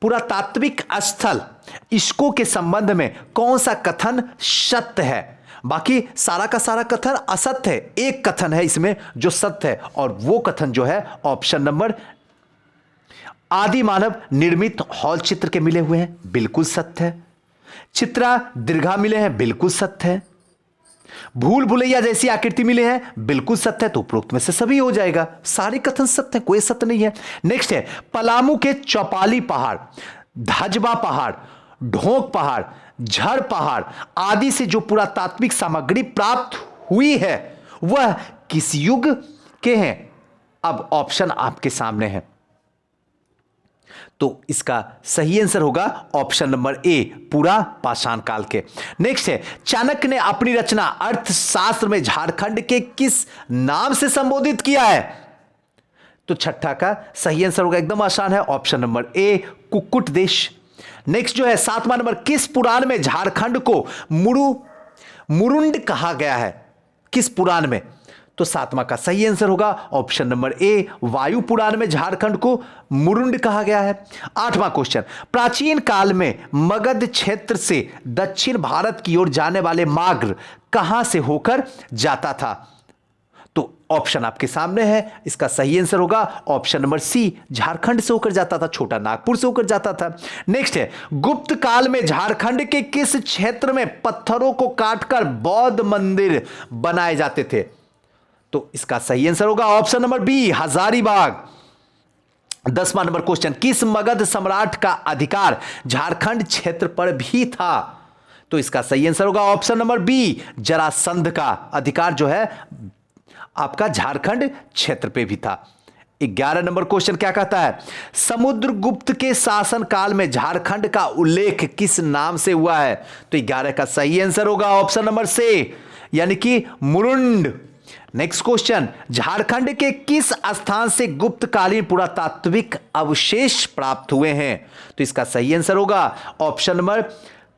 पुरातात्विक स्थल इसको के संबंध में कौन सा कथन सत्य है? बाकी सारा का सारा कथन असत्य है। एक कथन है इसमें जो सत्य है और वो कथन जो है ऑप्शन नंबर आदि मानव निर्मित हॉल चित्र के मिले हुए हैं, बिल्कुल सत्य है। चित्रा दीर्घा मिले हैं, बिल्कुल सत्य है। भूल भुलैया जैसी आकृति मिले हैं, बिल्कुल सत्य है। तो उपरोक्त में से सभी हो जाएगा, सारे कथन सत्य है, कोई सत्य नहीं है। नेक्स्ट है, पलामू के चौपाली पहाड़, धजबा पहाड़, ढोंक पहाड़, झर पहाड़ आदि से जो पुरातात्विक सामग्री प्राप्त हुई है वह किस युग के हैं? अब ऑप्शन आपके सामने है। तो इसका सही आंसर होगा ऑप्शन नंबर ए, पूरा पाषाण काल के। नेक्स्ट है, चाणक्य ने अपनी रचना अर्थशास्त्र में झारखंड के किस नाम से संबोधित किया है? तो छठा का सही आंसर होगा, एकदम आसान है, ऑप्शन नंबर ए, कुक्कुट देश। नेक्स्ट जो है 7वां नंबर, किस पुराण में झारखंड को मुरुंड कहा गया है? किस पुराण में? तो 7वां का सही आंसर होगा ऑप्शन नंबर ए, वायु पुराण में झारखंड को मुरुंड कहा गया है। 8वां क्वेश्चन, प्राचीन काल में मगध क्षेत्र से दक्षिण भारत की ओर जाने वाले मार्ग कहां से होकर जाता था? तो ऑप्शन आपके सामने है, इसका सही आंसर होगा ऑप्शन नंबर सी, झारखंड से होकर जाता था, छोटा नागपुर से होकर जाता था। नेक्स्ट है, गुप्त काल में झारखंड के किस क्षेत्र में पत्थरों को काटकर बौद्ध मंदिर बनाए जाते थे? तो इसका सही आंसर होगा ऑप्शन नंबर बी, हजारीबाग। 10वां नंबर क्वेश्चन, किस मगध सम्राट का अधिकार झारखंड क्षेत्र पर भी था? तो इसका सही आंसर होगा ऑप्शन नंबर बी, जरासंध का अधिकार जो है आपका झारखंड क्षेत्र पे भी था। 11 नंबर क्वेश्चन क्या कहता है, समुद्रगुप्त के शासन काल में झारखंड का उल्लेख किस नाम से हुआ है? तो 11 का सही आंसर होगा ऑप्शन नंबर से, यानी कि मुरुंड। नेक्स्ट क्वेश्चन, झारखंड के किस स्थान से गुप्तकालीन पुरातात्विक अवशेष प्राप्त हुए हैं? तो इसका सही आंसर होगा ऑप्शन नंबर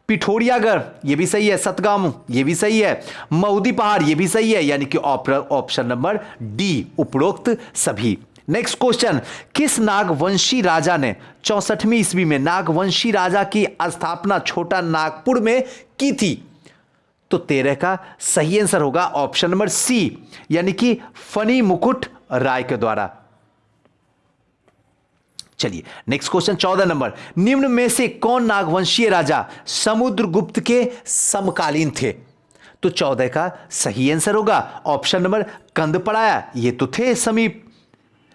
पिठोरियागढ़, ये भी सही है, सतगाम ये भी सही है, मऊदी पहाड़ ये भी सही है, यानी कि ऑप्शन नंबर डी, उपरोक्त सभी। नेक्स्ट क्वेश्चन, किस नागवंशी राजा ने 64वीं ईस्वी में नागवंशी राजा की स्थापना छोटा नागपुर में की थी? तो 13 का सही आंसर होगा ऑप्शन नंबर सी, यानी कि फनी मुकुट राय के द्वारा। चलिए नेक्स्ट क्वेश्चन 14 नंबर, निम्न में से कौन नागवंशीय राजा समुद्रगुप्त के समकालीन थे? तो 14 का सही आंसर होगा ऑप्शन नंबर कंदपड़ाया, ये तो थे समीप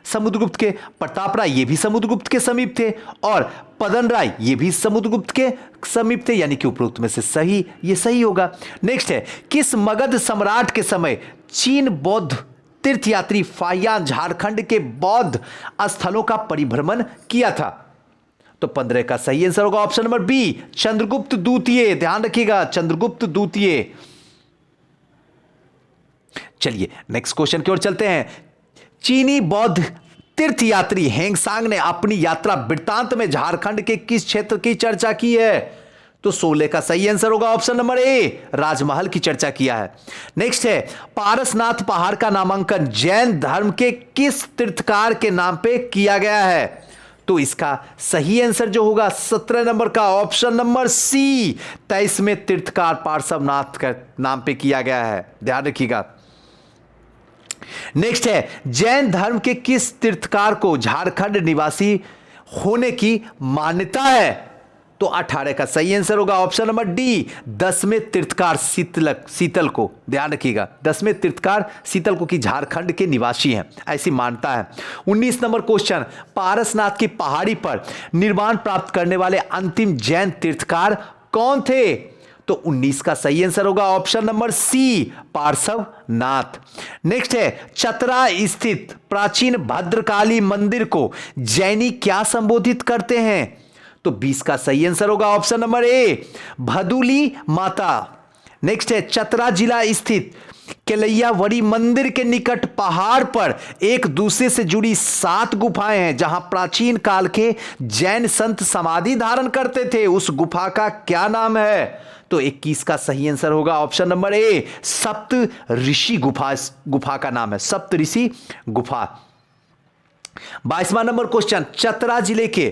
समुद्रगुप्त के, प्रताप राय ये भी समुद्रगुप्त के समीप थे, और पदन राय ये भी समुद्रगुप्त के समीप थे, यानी कि उपरोक्त में से सही ये सही होगा। नेक्स्ट है, किस मगध सम्राट के समय चीन बौद्ध तीर्थयात्री फाहियान झारखंड के बौद्ध स्थलों का परिभ्रमण किया था? तो 15 का सही आंसर होगा ऑप्शन नंबर बी, चंद्रगुप्त द्वितीय। ध्यान रखिएगा, चंद्रगुप्त द्वितीय। चलिए नेक्स्ट क्वेश्चन की ओर चलते हैं। चीनी बौद्ध तीर्थयात्री हेंगसांग ने अपनी यात्रा वृत्तांत में झारखंड के किस क्षेत्र की चर्चा की है? तो 16 का सही आंसर होगा ऑप्शन नंबर ए, राजमहल की चर्चा किया है। नेक्स्ट है, पारसनाथ पहाड़ का नामांकन जैन धर्म के किस तीर्थकार के नाम पे किया गया है? तो इसका सही आंसर जो होगा 17 नंबर का ऑप्शन नंबर सी, 23वें तीर्थकार पार्श्वनाथ के नाम पे किया गया है, ध्यान रखिएगा। नेक्स्ट है, जैन धर्म के किस तीर्थकार को झारखंड निवासी होने की मान्यता है? तो 18 का सही आंसर होगा ऑप्शन नंबर डी, 10वें तीर्थकार शीतल को, ध्यान रखिएगा, 10वें तीर्थकार शीतल को की झारखंड के निवासी हैं, ऐसी मान्यता है। 19 नंबर क्वेश्चन, पारसनाथ की पहाड़ी पर निर्वाण प्राप्त करने वाले अंतिम जैन तीर्थकार कौन थे? तो 19 का सही आंसर होगा option number C, Parshvanath. Next है, चतरा स्थित प्राचीन भद्रकाली मंदिर को जैनी क्या संबोधित करते हैं? तो 20 का सही आंसर होगा ऑप्शन नंबर ए, भदुली माता। नेक्स्ट है, चतरा जिला स्थित केलैयावड़ी मंदिर के निकट पहाड़ पर एक दूसरे से जुड़ी 7 गुफाएं हैं जहां प्राचीन काल के जैन संत समाधि धारण करते थे, उस गुफा का क्या नाम है? तो 21 का सही आंसर होगा ऑप्शन नंबर ए, सप्त ऋषि गुफा का नाम है, सप्त ऋषि गुफा। 22वां नंबर क्वेश्चन, चतरा जिले के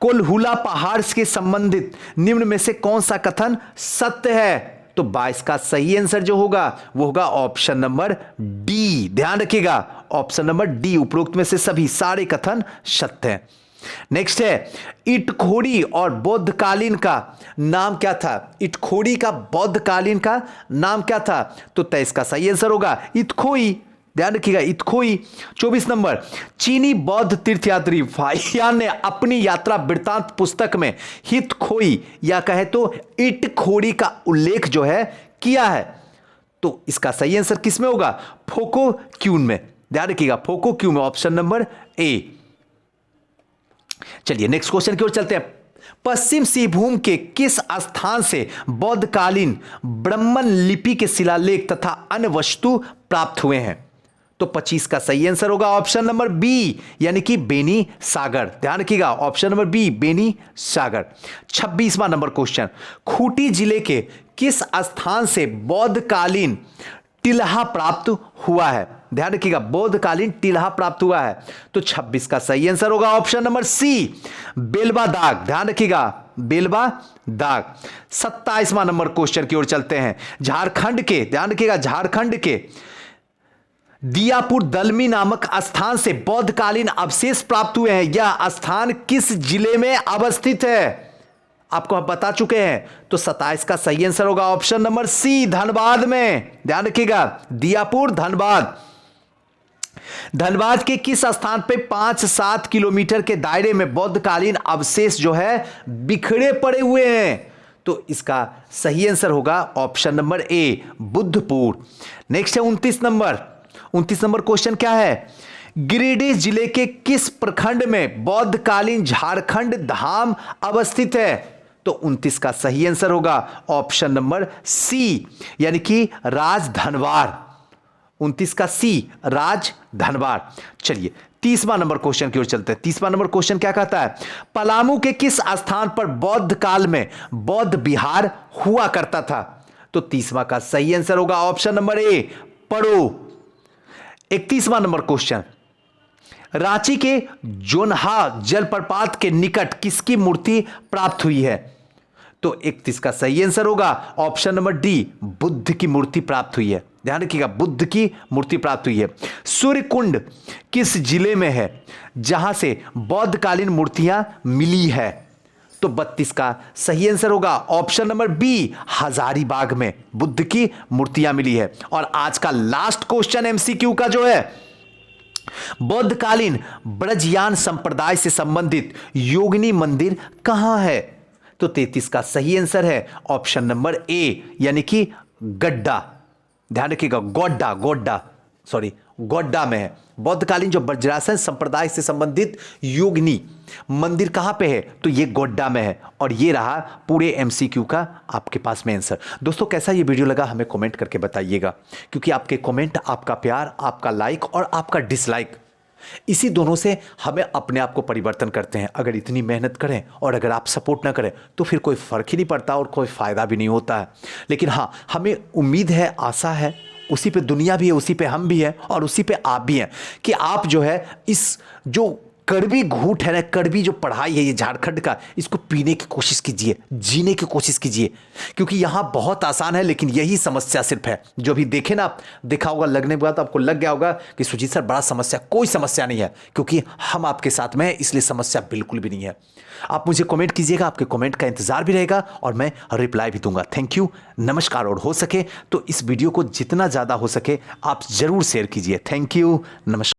कोल्हुला पहाड़ के संबंधित निम्न में से कौन सा कथन सत्य है? तो 22 का सही आंसर जो होगा वो होगा ऑप्शन नंबर डी, ध्यान रखिएगा, ऑप्शन नंबर डी, उपरोक्त में से सभी सारे कथन सत्य हैं। नेक्स्ट है, इटखोरी और बौद्धकालीन का नाम क्या था? इटखोरी का बौद्धकालीन का नाम क्या था? तो 23 का सही आंसर होगा इतखोई, ध्यान रखिएगा, इतखोई। 24 नंबर, चीनी बौद्ध तीर्थयात्री फाहियान ने अपनी यात्रा वृत्तांत पुस्तक में हितखोई या कहे तो इटखोरी का उल्लेख जो है किया है, तो इसका सही आंसर किस में होगा? फोको क्यून में, ध्यान रखिएगा, फोको क्यू में, ऑप्शन नंबर ए। चलिए नेक्स्ट क्वेश्चन की ओर चलते हैं। पश्चिम सिंहभूम के किस स्थान से बौद्धकालीन ब्राह्मण लिपि के शिलालेख तथा अन्य वस्तु प्राप्त हुए हैं? तो 25 का सही आंसर होगा ऑप्शन नंबर बी, यानी कि बेनी सागर। ध्यान रखिएगा, ऑप्शन नंबर बी बेनी सागर। 26वां नंबर क्वेश्चन, खूंटी जिले के किस स्थान से बौद्धकालीन टिल्हा प्राप्त हुआ है? ध्यान रखिएगा, बौद्धकालीन टिल्हा प्राप्त हुआ है। तो 26 का सही आंसर होगा ऑप्शन नंबर सी, बेलवा दाग। ध्यान रखिएगा, बेलवा दाग। 27वां नंबर क्वेश्चन की ओर चलते हैं। झारखंड के, ध्यान रखिएगा, झारखंड के दियापुर दलमी नामक स्थान से बौद्धकालीन अवशेष प्राप्त हुए हैं। यह स्थान किस जिले में अवस्थित है? आपको हम बता चुके हैं। तो 27 का सही आंसर होगा ऑप्शन नंबर सी, धनबाद में। ध्यान रखिएगा, दियापुर धनबाद। धनबाद के किस स्थान पे 5-7 किलोमीटर के दायरे में बौद्धकालीन अवशेष जो है बिखरे पड़े हुए हैं? तो इसका सही आंसर होगा option number A, Buddhpur. Next है 29 नंबर। 29 नंबर क्वेश्चन क्या है? गिरिडीह जिले के किस प्रखंड में बौद्धकालीन झारखंड धाम अवस्थित है? तो 29 का सही आंसर होगा ऑप्शन नंबर सी, यानी कि राजधनवार। 29 का सी, राजधनवार। चलिए 30वां नंबर क्वेश्चन की ओर चलते हैं। 30वां नंबर क्वेश्चन क्या कहता है? पलामू के किस स्थान पर बौद्ध काल में बौद्ध विहार हुआ करता था? तो 30वां का सही आंसर होगा ऑप्शन नंबर ए, पड़ो। 31वां नंबर क्वेश्चन, रांची के जोन्हा जलप्रपात के निकट किसकी मूर्ति प्राप्त हुई है? तो 31 का सही आंसर होगा ऑप्शन नंबर डी, बुद्ध की मूर्ति प्राप्त हुई है। ध्यान रखिएगा, बुद्ध की मूर्ति प्राप्त हुई है। सूर्यकुंड किस जिले में है जहां से बौद्धकालीन मूर्तियां मिली है? तो 32 का सही आंसर होगा ऑप्शन नंबर बी, हजारीबाग में बुद्ध की मूर्तियां मिली है। और आज का लास्ट क्वेश्चन एमसीक्यू का जो है, बौद्धकालीन ब्रजयान संप्रदाय से संबंधित योगिनी मंदिर कहां है? तो 33 का सही आंसर है ऑप्शन नंबर ए, यानी कि गड्ढा। ध्यान रखिएगा, गोड्डा में है। बौद्धकालीन जो ब्रजरासन संप्रदाय से संबंधित योगिनी मंदिर कहां पे है? तो ये गोड्डा में है। और ये रहा पूरे एमसीक्यू का आपके पास में आंसर। दोस्तों कैसा ये वीडियो लगा हमें कमेंट करके बताइएगा, क्योंकि आपके कमेंट, आपका प्यार, आपका लाइक और आपका डिसलाइक, इसी दोनों से हमें अपने आप को परिवर्तन करते हैं। अगर इतनी मेहनत करें और अगर आप सपोर्ट ना करें तो फिर कोई फर्क ही नहीं पड़ता और कोई फायदा भी नहीं होता है। लेकिन हाँ, हमें उम्मीद है, आशा है, उसी पे दुनिया भी है, उसी पे हम भी हैं और उसी पे आप भी हैं, कि आप जो है इस जो कड़वी घूंट है ना, कड़वी जो पढ़ाई है ये झारखंड का, इसको पीने की कोशिश कीजिए, जीने की कोशिश कीजिए। क्योंकि यहाँ बहुत आसान है, लेकिन यही समस्या सिर्फ है। जो भी देखे ना, आप देखा होगा, लगने के बाद आपको लग गया होगा कि सुजीत सर बड़ा समस्या। कोई समस्या नहीं है, क्योंकि हम आपके साथ में हैं, इसलिए समस्या बिल्कुल भी नहीं है। आप मुझे कमेंट कीजिएगा, आपके कमेंट का इंतजार भी रहेगा और मैं रिप्लाई भी दूंगा। थैंक यू, नमस्कार। और हो सके तो इस वीडियो को जितना ज़्यादा हो सके आप ज़रूर शेयर कीजिए। थैंक यू, नमस्कार।